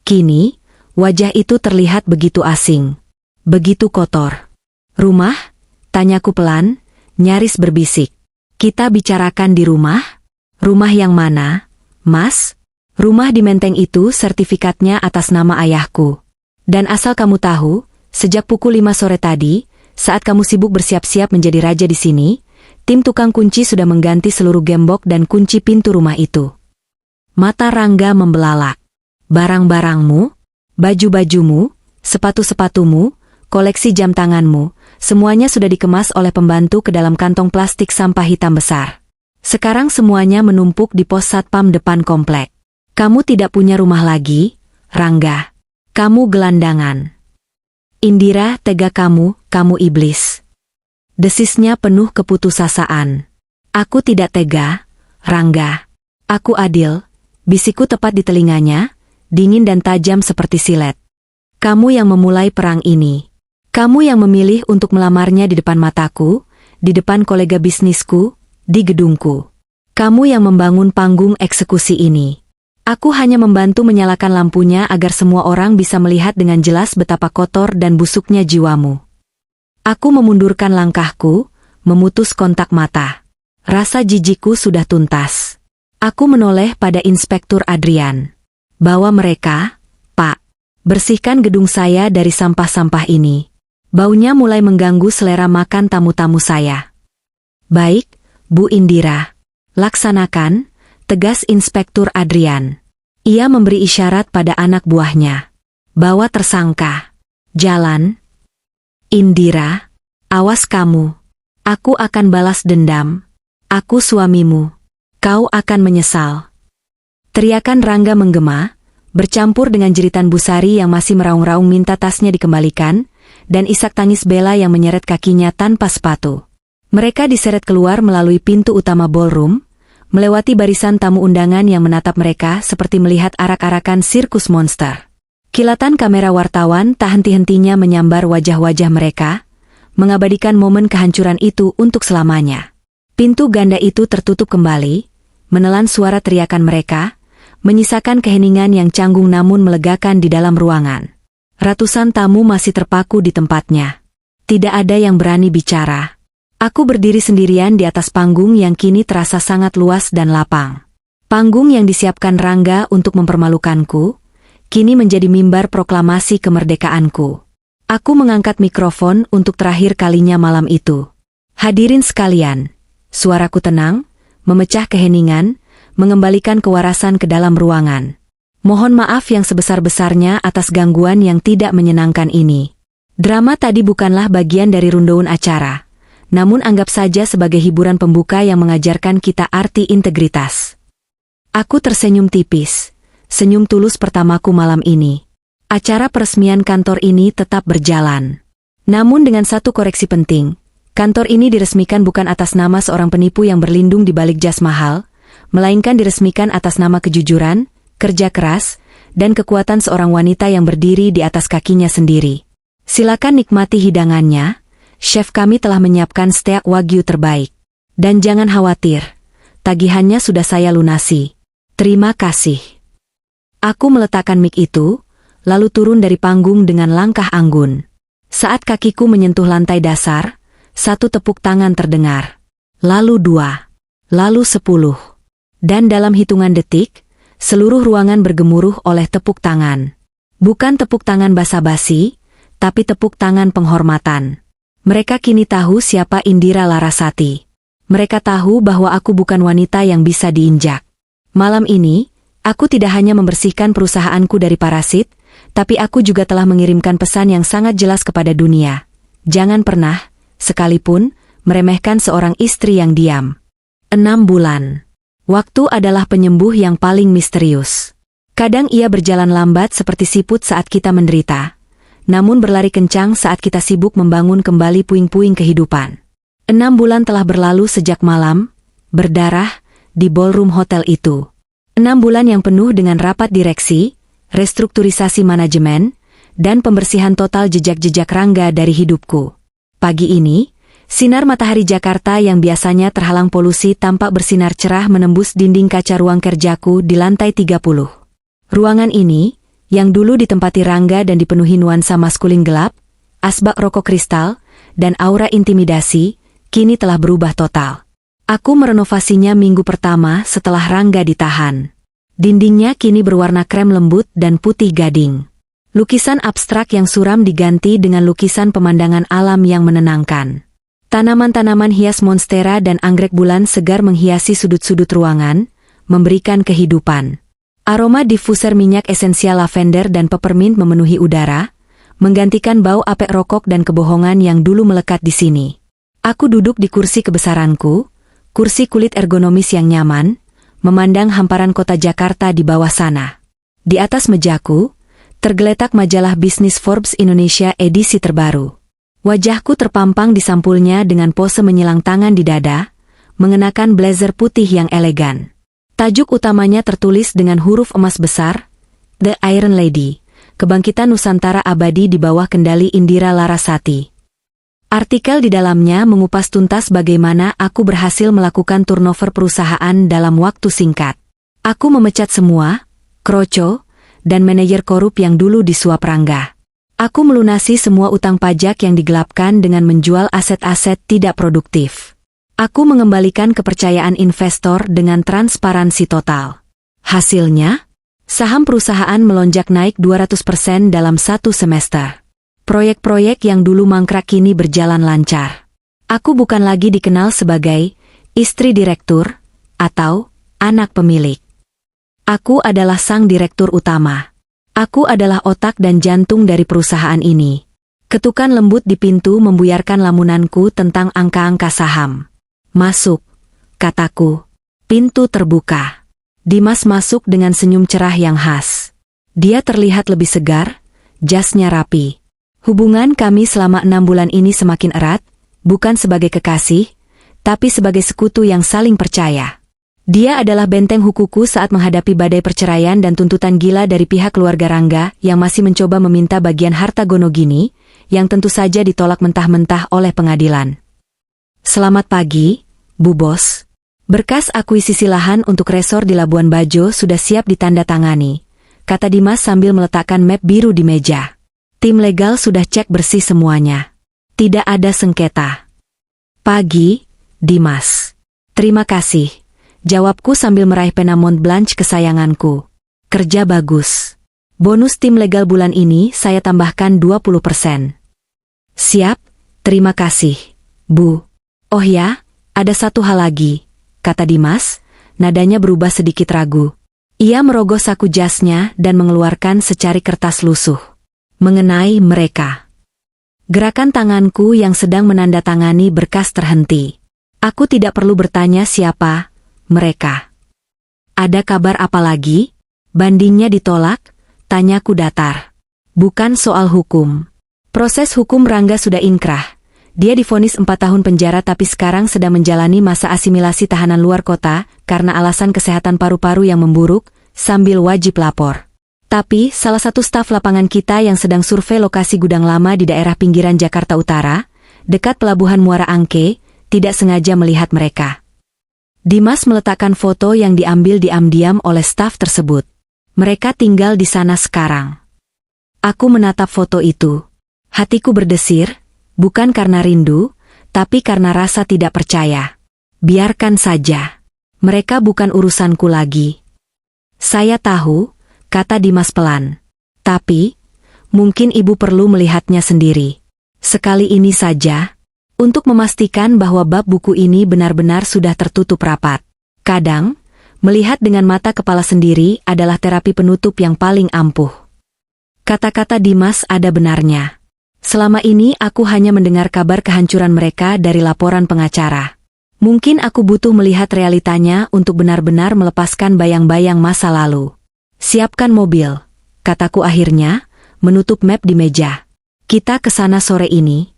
Kini, wajah itu terlihat begitu asing, begitu kotor. Rumah? Tanyaku pelan, nyaris berbisik. Kita bicarakan di rumah? Rumah yang mana, Mas? Rumah di Menteng itu sertifikatnya atas nama ayahku. Dan asal kamu tahu, sejak pukul 5 sore tadi, saat kamu sibuk bersiap-siap menjadi raja di sini, tim tukang kunci sudah mengganti seluruh gembok dan kunci pintu rumah itu. Mata Rangga membelalak. Barang-barangmu, baju-bajumu, sepatu-sepatumu, koleksi jam tanganmu, semuanya sudah dikemas oleh pembantu ke dalam kantong plastik sampah hitam besar. Sekarang semuanya menumpuk di pos satpam depan komplek. Kamu tidak punya rumah lagi, Rangga. Kamu gelandangan. Indira, tega kamu iblis. Desisnya penuh keputusasaan. Aku tidak tega, Rangga. Aku adil, bisikku tepat di telinganya, dingin dan tajam seperti silet. Kamu yang memulai perang ini. Kamu yang memilih untuk melamarnya di depan mataku, di depan kolega bisnisku, di gedungku. Kamu yang membangun panggung eksekusi ini. Aku hanya membantu menyalakan lampunya agar semua orang bisa melihat dengan jelas betapa kotor dan busuknya jiwamu. Aku memundurkan langkahku, memutus kontak mata. Rasa jijikku sudah tuntas. Aku menoleh pada Inspektur Adrian. Bawa mereka, Pak. Bersihkan gedung saya dari sampah-sampah ini. Baunya mulai mengganggu selera makan tamu-tamu saya. Baik, Bu Indira. Laksanakan, tegas Inspektur Adrian. Ia memberi isyarat pada anak buahnya. Bawa tersangka. Jalan. Indira, awas kamu. Aku akan balas dendam. Aku suamimu. Kau akan menyesal. Teriakan Rangga menggema, bercampur dengan jeritan Bu Sari yang masih meraung-raung minta tasnya dikembalikan, dan isak tangis Bella yang menyeret kakinya tanpa sepatu. Mereka diseret keluar melalui pintu utama ballroom, melewati barisan tamu undangan yang menatap mereka seperti melihat arak-arakan sirkus monster. Kilatan kamera wartawan tak henti-hentinya menyambar wajah-wajah mereka, mengabadikan momen kehancuran itu untuk selamanya. Pintu ganda itu tertutup kembali, menelan suara teriakan mereka, menyisakan keheningan yang canggung namun melegakan di dalam ruangan. Ratusan tamu masih terpaku di tempatnya. Tidak ada yang berani bicara. Aku berdiri sendirian di atas panggung yang kini terasa sangat luas dan lapang. Panggung yang disiapkan Rangga untuk mempermalukanku, kini menjadi mimbar proklamasi kemerdekaanku. Aku mengangkat mikrofon untuk terakhir kalinya malam itu. Hadirin sekalian, suaraku tenang, memecah keheningan, mengembalikan kewarasan ke dalam ruangan. Mohon maaf yang sebesar-besarnya atas gangguan yang tidak menyenangkan ini. Drama tadi bukanlah bagian dari rundown acara. Namun anggap saja sebagai hiburan pembuka yang mengajarkan kita arti integritas. Aku tersenyum tipis, senyum tulus pertamaku malam ini. Acara peresmian kantor ini tetap berjalan. Namun dengan satu koreksi penting, kantor ini diresmikan bukan atas nama seorang penipu yang berlindung di balik jas mahal, melainkan diresmikan atas nama kejujuran, kerja keras, dan kekuatan seorang wanita yang berdiri di atas kakinya sendiri. Silakan nikmati hidangannya. Chef kami telah menyiapkan steak wagyu terbaik. Dan jangan khawatir, tagihannya sudah saya lunasi. Terima kasih. Aku meletakkan mic itu, lalu turun dari panggung dengan langkah anggun. Saat kakiku menyentuh lantai dasar, satu tepuk tangan terdengar. Lalu 2, lalu 10. Dan dalam hitungan detik, seluruh ruangan bergemuruh oleh tepuk tangan. Bukan tepuk tangan basa-basi, tapi tepuk tangan penghormatan. Mereka kini tahu siapa Indira Larasati. Mereka tahu bahwa aku bukan wanita yang bisa diinjak. Malam ini, aku tidak hanya membersihkan perusahaanku dari parasit, tapi aku juga telah mengirimkan pesan yang sangat jelas kepada dunia. Jangan pernah, sekalipun, meremehkan seorang istri yang diam. 6 bulan. Waktu adalah penyembuh yang paling misterius. Kadang ia berjalan lambat seperti siput saat kita menderita. Namun berlari kencang saat kita sibuk membangun kembali puing-puing kehidupan. 6 bulan telah berlalu sejak malam, berdarah, di ballroom hotel itu. 6 bulan yang penuh dengan rapat direksi, restrukturisasi manajemen, dan pembersihan total jejak-jejak Rangga dari hidupku. Pagi ini, sinar matahari Jakarta yang biasanya terhalang polusi tampak bersinar cerah menembus dinding kaca ruang kerjaku di lantai 30. Ruangan ini, yang dulu ditempati Rangga dan dipenuhi nuansa maskulin gelap, asbak rokok kristal, dan aura intimidasi, kini telah berubah total. Aku merenovasinya minggu pertama setelah Rangga ditahan. Dindingnya kini berwarna krem lembut dan putih gading. Lukisan abstrak yang suram diganti dengan lukisan pemandangan alam yang menenangkan. Tanaman-tanaman hias monstera dan anggrek bulan segar menghiasi sudut-sudut ruangan, memberikan kehidupan. Aroma diffuser minyak esensial lavender dan peppermint memenuhi udara, menggantikan bau apek rokok dan kebohongan yang dulu melekat di sini. Aku duduk di kursi kebesaranku, kursi kulit ergonomis yang nyaman, memandang hamparan kota Jakarta di bawah sana. Di atas mejaku, tergeletak majalah bisnis Forbes Indonesia edisi terbaru. Wajahku terpampang di sampulnya dengan pose menyilang tangan di dada, mengenakan blazer putih yang elegan. Tajuk utamanya tertulis dengan huruf emas besar, The Iron Lady, Kebangkitan Nusantara Abadi di bawah kendali Indira Larasati. Artikel di dalamnya mengupas tuntas bagaimana aku berhasil melakukan turnover perusahaan dalam waktu singkat. Aku memecat semua, kroco, dan manajer korup yang dulu disuap Rangga. Aku melunasi semua utang pajak yang digelapkan dengan menjual aset-aset tidak produktif. Aku mengembalikan kepercayaan investor dengan transparansi total. Hasilnya, saham perusahaan melonjak naik 200% dalam satu semester. Proyek-proyek yang dulu mangkrak kini berjalan lancar. Aku bukan lagi dikenal sebagai istri direktur atau anak pemilik. Aku adalah sang direktur utama. Aku adalah otak dan jantung dari perusahaan ini. Ketukan lembut di pintu membuyarkan lamunanku tentang angka-angka saham. Masuk, kataku. Pintu terbuka. Dimas masuk dengan senyum cerah yang khas. Dia terlihat lebih segar, jasnya rapi. Hubungan kami selama 6 bulan ini semakin erat, bukan sebagai kekasih, tapi sebagai sekutu yang saling percaya. Dia adalah benteng hukuku saat menghadapi badai perceraian dan tuntutan gila dari pihak keluarga Rangga yang masih mencoba meminta bagian harta Gonogini, yang tentu saja ditolak mentah-mentah oleh pengadilan. Selamat pagi, Bu Bos. Berkas akuisisi lahan untuk resor di Labuan Bajo sudah siap ditandatangani, kata Dimas sambil meletakkan map biru di meja. Tim legal sudah cek bersih semuanya. Tidak ada sengketa. Pagi, Dimas. Terima kasih. Jawabku sambil meraih pena Montblanc kesayanganku. Kerja bagus. Bonus tim legal bulan ini saya tambahkan 20%. Siap, terima kasih, Bu. Oh ya, ada satu hal lagi, kata Dimas, nadanya berubah sedikit ragu. Ia merogoh saku jasnya dan mengeluarkan secari kertas lusuh. Mengenai mereka. Gerakan tanganku yang sedang menandatangani berkas terhenti. Aku tidak perlu bertanya siapa mereka. Ada kabar apa lagi? Bandingnya ditolak? Tanyaku datar. Bukan soal hukum. Proses hukum Rangga sudah inkrah. Dia divonis 4 tahun penjara tapi sekarang sedang menjalani masa asimilasi tahanan luar kota karena alasan kesehatan paru-paru yang memburuk, sambil wajib lapor. Tapi, salah satu staf lapangan kita yang sedang survei lokasi gudang lama di daerah pinggiran Jakarta Utara, dekat pelabuhan Muara Angke, tidak sengaja melihat mereka. Dimas meletakkan foto yang diambil diam-diam oleh staf tersebut. Mereka tinggal di sana sekarang. Aku menatap foto itu. Hatiku berdesir, bukan karena rindu, tapi karena rasa tidak percaya. Biarkan saja. Mereka bukan urusanku lagi. Saya tahu, kata Dimas pelan. Tapi, mungkin ibu perlu melihatnya sendiri. Sekali ini saja, untuk memastikan bahwa bab buku ini benar-benar sudah tertutup rapat. Kadang, melihat dengan mata kepala sendiri adalah terapi penutup yang paling ampuh. Kata-kata Dimas ada benarnya. Selama ini aku hanya mendengar kabar kehancuran mereka dari laporan pengacara. Mungkin aku butuh melihat realitanya untuk benar-benar melepaskan bayang-bayang masa lalu. Siapkan mobil, kataku akhirnya, menutup map di meja. Kita ke sana sore ini.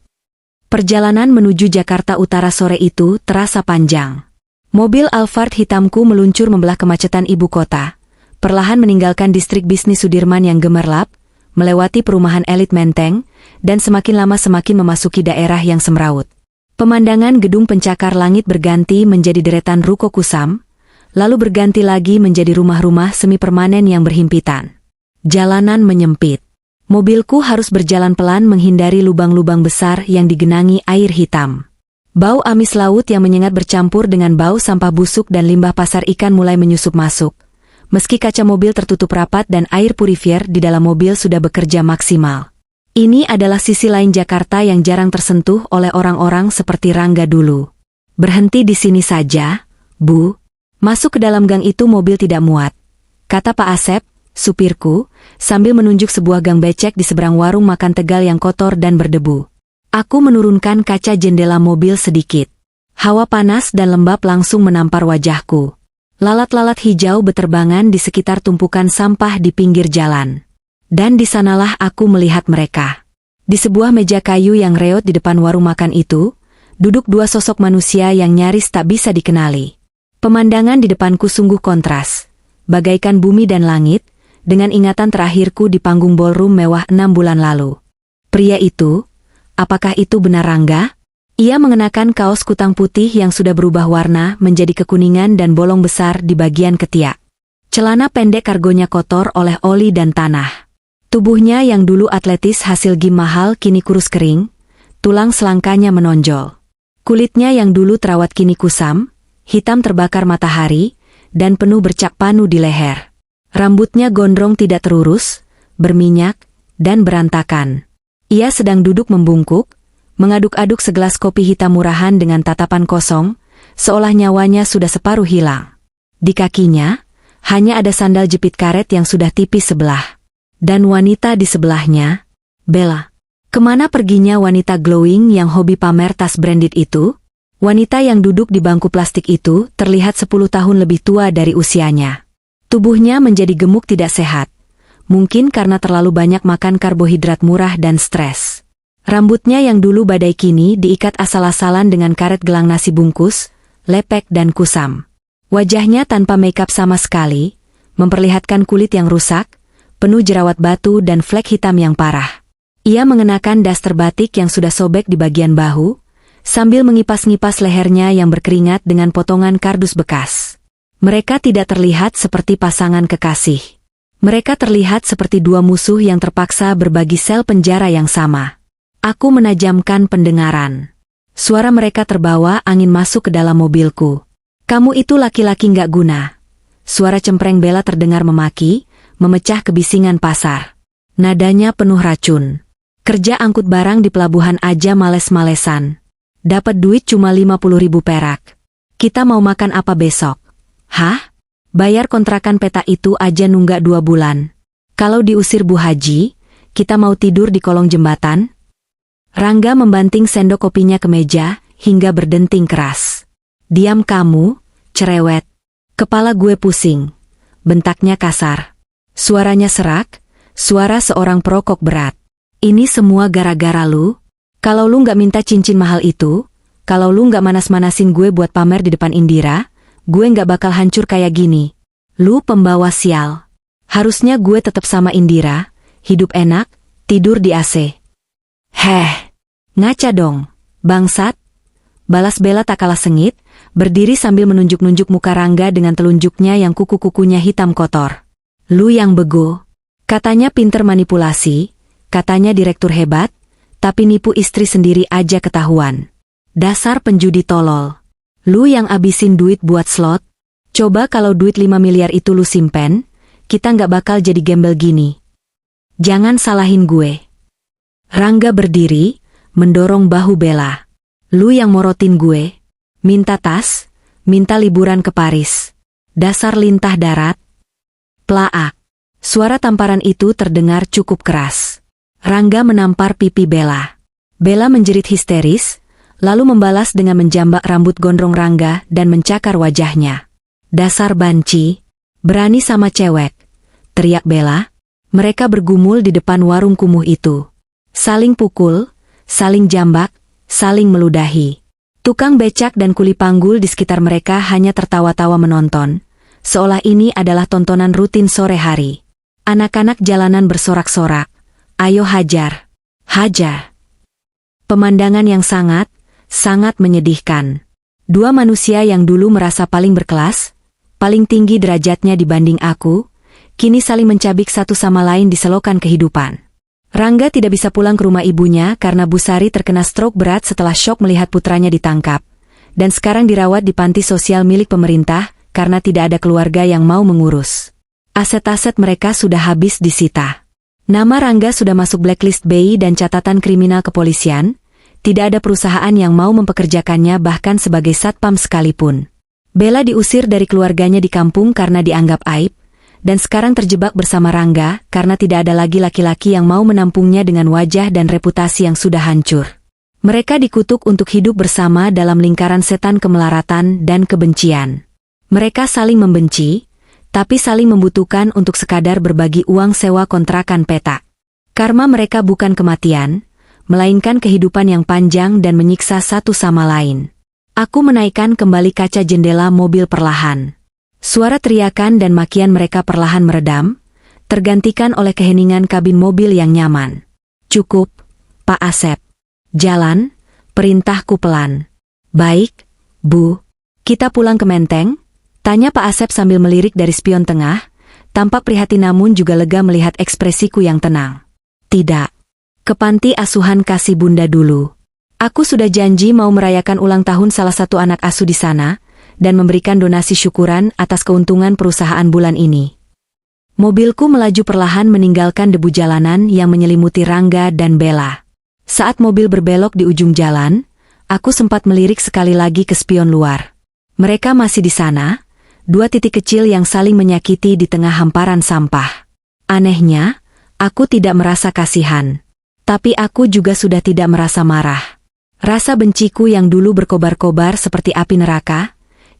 Perjalanan menuju Jakarta Utara sore itu terasa panjang. Mobil Alphard hitamku meluncur membelah kemacetan ibu kota, perlahan meninggalkan distrik bisnis Sudirman yang gemerlap, melewati perumahan elit Menteng, dan semakin lama semakin memasuki daerah yang semrawut. Pemandangan gedung pencakar langit berganti menjadi deretan ruko kusam, lalu berganti lagi menjadi rumah-rumah semi permanen yang berhimpitan. Jalanan menyempit. Mobilku harus berjalan pelan menghindari lubang-lubang besar yang digenangi air hitam. Bau amis laut yang menyengat bercampur dengan bau sampah busuk dan limbah pasar ikan mulai menyusup masuk. Meski kaca mobil tertutup rapat dan air purifier di dalam mobil sudah bekerja maksimal. Ini adalah sisi lain Jakarta yang jarang tersentuh oleh orang-orang seperti Rangga dulu. Berhenti di sini saja, Bu. Masuk ke dalam gang itu mobil tidak muat, kata Pak Asep, supirku, sambil menunjuk sebuah gang becek di seberang warung makan Tegal yang kotor dan berdebu. Aku menurunkan kaca jendela mobil sedikit. Hawa panas dan lembab langsung menampar wajahku. Lalat-lalat hijau beterbangan di sekitar tumpukan sampah di pinggir jalan. Dan di sanalah aku melihat mereka. Di sebuah meja kayu yang reot di depan warung makan itu, duduk dua sosok manusia yang nyaris tak bisa dikenali. Pemandangan di depanku sungguh kontras, bagaikan bumi dan langit, dengan ingatan terakhirku di panggung ballroom mewah 6 bulan lalu. Pria itu, apakah itu benar Rangga? Ia mengenakan kaos kutang putih yang sudah berubah warna menjadi kekuningan dan bolong besar di bagian ketiak. Celana pendek kargonya kotor oleh oli dan tanah. Tubuhnya yang dulu atletis hasil gym mahal kini kurus kering, tulang selangkanya menonjol. Kulitnya yang dulu terawat kini kusam, hitam terbakar matahari, dan penuh bercak panu di leher. Rambutnya gondrong tidak terurus, berminyak, dan berantakan. Ia sedang duduk membungkuk, mengaduk-aduk segelas kopi hitam murahan dengan tatapan kosong, seolah nyawanya sudah separuh hilang. Di kakinya, hanya ada sandal jepit karet yang sudah tipis sebelah. Dan wanita di sebelahnya, Bella. Kemana perginya wanita glowing yang hobi pamer tas branded itu? Wanita yang duduk di bangku plastik itu terlihat 10 tahun lebih tua dari usianya. Tubuhnya menjadi gemuk tidak sehat, mungkin karena terlalu banyak makan karbohidrat murah dan stres. Rambutnya yang dulu badai kini diikat asal-asalan dengan karet gelang nasi bungkus, lepek dan kusam. Wajahnya tanpa makeup sama sekali, memperlihatkan kulit yang rusak, penuh jerawat batu dan flek hitam yang parah. Ia mengenakan daster batik yang sudah sobek di bagian bahu, sambil mengipas-ngipas lehernya yang berkeringat dengan potongan kardus bekas. Mereka tidak terlihat seperti pasangan kekasih. Mereka terlihat seperti dua musuh yang terpaksa berbagi sel penjara yang sama. Aku menajamkan pendengaran. Suara mereka terbawa angin masuk ke dalam mobilku. Kamu itu laki-laki nggak guna. Suara cempreng Bella terdengar memaki, memecah kebisingan pasar. Nadanya penuh racun. Kerja angkut barang di pelabuhan aja males-malesan. Dapat duit cuma 50.000 perak. Kita mau makan apa besok? Hah? Bayar kontrakan peta itu aja nunggak 2 bulan. Kalau diusir Bu Haji, kita mau tidur di kolong jembatan? Rangga membanting sendok kopinya ke meja, hingga berdenting keras. Diam kamu, cerewet. Kepala gue pusing. Bentaknya kasar. Suaranya serak, suara seorang perokok berat. Ini semua gara-gara lu? Kalau lu nggak minta cincin mahal itu, kalau lu nggak manas-manasin gue buat pamer di depan Indira, gue nggak bakal hancur kayak gini. Lu pembawa sial. Harusnya gue tetap sama Indira, hidup enak, tidur di AC. Heh, ngaca dong, bangsat. Balas Bella tak kalah sengit, berdiri sambil menunjuk-nunjuk muka Rangga dengan telunjuknya yang kuku-kukunya hitam kotor. Lu yang bego. Katanya pinter manipulasi, katanya direktur hebat, tapi nipu istri sendiri aja ketahuan. Dasar penjudi tolol. Lu yang abisin duit buat slot. Coba kalau duit 5 miliar itu lu simpen, kita nggak bakal jadi gembel gini. Jangan salahin gue. Rangga berdiri, mendorong bahu Bella. Lu yang morotin gue. Minta tas, minta liburan ke Paris. Dasar lintah darat. Plaak. Suara tamparan itu terdengar cukup keras. Rangga menampar pipi Bella. Bella menjerit histeris, lalu membalas dengan menjambak rambut gondrong Rangga dan mencakar wajahnya. Dasar banci, berani sama cewek, teriak Bella. Mereka bergumul di depan warung kumuh itu. Saling pukul, saling jambak, saling meludahi. Tukang becak dan kuli panggul di sekitar mereka hanya tertawa-tawa menonton, seolah ini adalah tontonan rutin sore hari. Anak-anak jalanan bersorak-sorak. Ayo hajar, hajar. Pemandangan yang sangat menyedihkan. Dua manusia yang dulu merasa paling berkelas, paling tinggi derajatnya dibanding aku, kini saling mencabik satu sama lain di selokan kehidupan. Rangga tidak bisa pulang ke rumah ibunya karena Bu Sari terkena stroke berat setelah syok melihat putranya ditangkap, dan sekarang dirawat di panti sosial milik pemerintah karena tidak ada keluarga yang mau mengurus. Aset-aset mereka sudah habis disita. Nama Rangga sudah masuk blacklist BI dan catatan kriminal kepolisian, tidak ada perusahaan yang mau mempekerjakannya bahkan sebagai satpam sekalipun. Bella diusir dari keluarganya di kampung karena dianggap aib, dan sekarang terjebak bersama Rangga karena tidak ada lagi laki-laki yang mau menampungnya dengan wajah dan reputasi yang sudah hancur. Mereka dikutuk untuk hidup bersama dalam lingkaran setan kemelaratan dan kebencian. Mereka saling membenci, tapi saling membutuhkan untuk sekadar berbagi uang sewa kontrakan petak. Karma mereka bukan kematian, melainkan kehidupan yang panjang dan menyiksa satu sama lain. Aku menaikkan kembali kaca jendela mobil perlahan. Suara teriakan dan makian mereka perlahan meredam, tergantikan oleh keheningan kabin mobil yang nyaman. "Cukup, Pak Asep. Jalan," perintahku pelan. "Baik, Bu. Kita pulang ke Menteng?" Tanya Pak Asep sambil melirik dari spion tengah, tampak prihatin namun juga lega melihat ekspresiku yang tenang. "Tidak. Ke panti asuhan kasih Bunda dulu. Aku sudah janji mau merayakan ulang tahun salah satu anak asuh di sana, dan memberikan donasi syukuran atas keuntungan perusahaan bulan ini." Mobilku melaju perlahan meninggalkan debu jalanan yang menyelimuti Rangga dan Bella. Saat mobil berbelok di ujung jalan, aku sempat melirik sekali lagi ke spion luar. Mereka masih di sana, dua titik kecil yang saling menyakiti di tengah hamparan sampah. Anehnya, aku tidak merasa kasihan. Tapi aku juga sudah tidak merasa marah. Rasa benciku yang dulu berkobar-kobar seperti api neraka,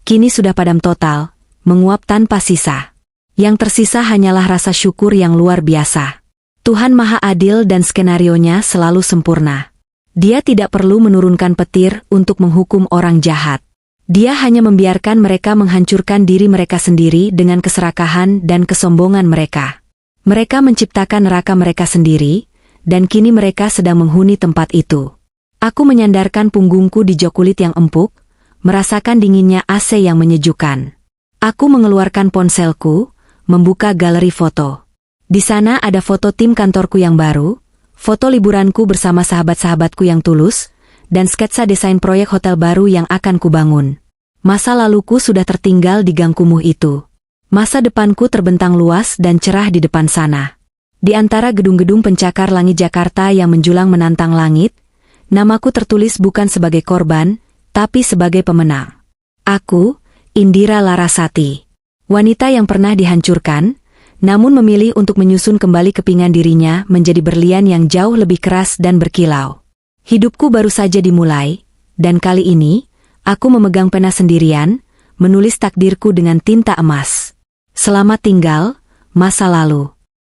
kini sudah padam total, menguap tanpa sisa. Yang tersisa hanyalah rasa syukur yang luar biasa. Tuhan Maha Adil dan skenarionya selalu sempurna. Dia tidak perlu menurunkan petir untuk menghukum orang jahat. Dia hanya membiarkan mereka menghancurkan diri mereka sendiri dengan keserakahan dan kesombongan mereka. Mereka menciptakan neraka mereka sendiri, dan kini mereka sedang menghuni tempat itu. Aku menyandarkan punggungku di jok kulit yang empuk, merasakan dinginnya AC yang menyejukkan. Aku mengeluarkan ponselku, membuka galeri foto. Di sana ada foto tim kantorku yang baru, foto liburanku bersama sahabat-sahabatku yang tulus, dan sketsa desain proyek hotel baru yang akan kubangun. Masa laluku sudah tertinggal di gang kumuh itu. Masa depanku terbentang luas dan cerah di depan sana. Di antara gedung-gedung pencakar langit Jakarta yang menjulang menantang langit, namaku tertulis bukan sebagai korban, tapi sebagai pemenang. Aku, Indira Larasati. Wanita yang pernah dihancurkan, namun memilih untuk menyusun kembali kepingan dirinya menjadi berlian yang jauh lebih keras dan berkilau. Hidupku baru saja dimulai, dan kali ini, aku memegang pena sendirian, menulis takdirku dengan tinta emas. Selamat tinggal, masa lalu.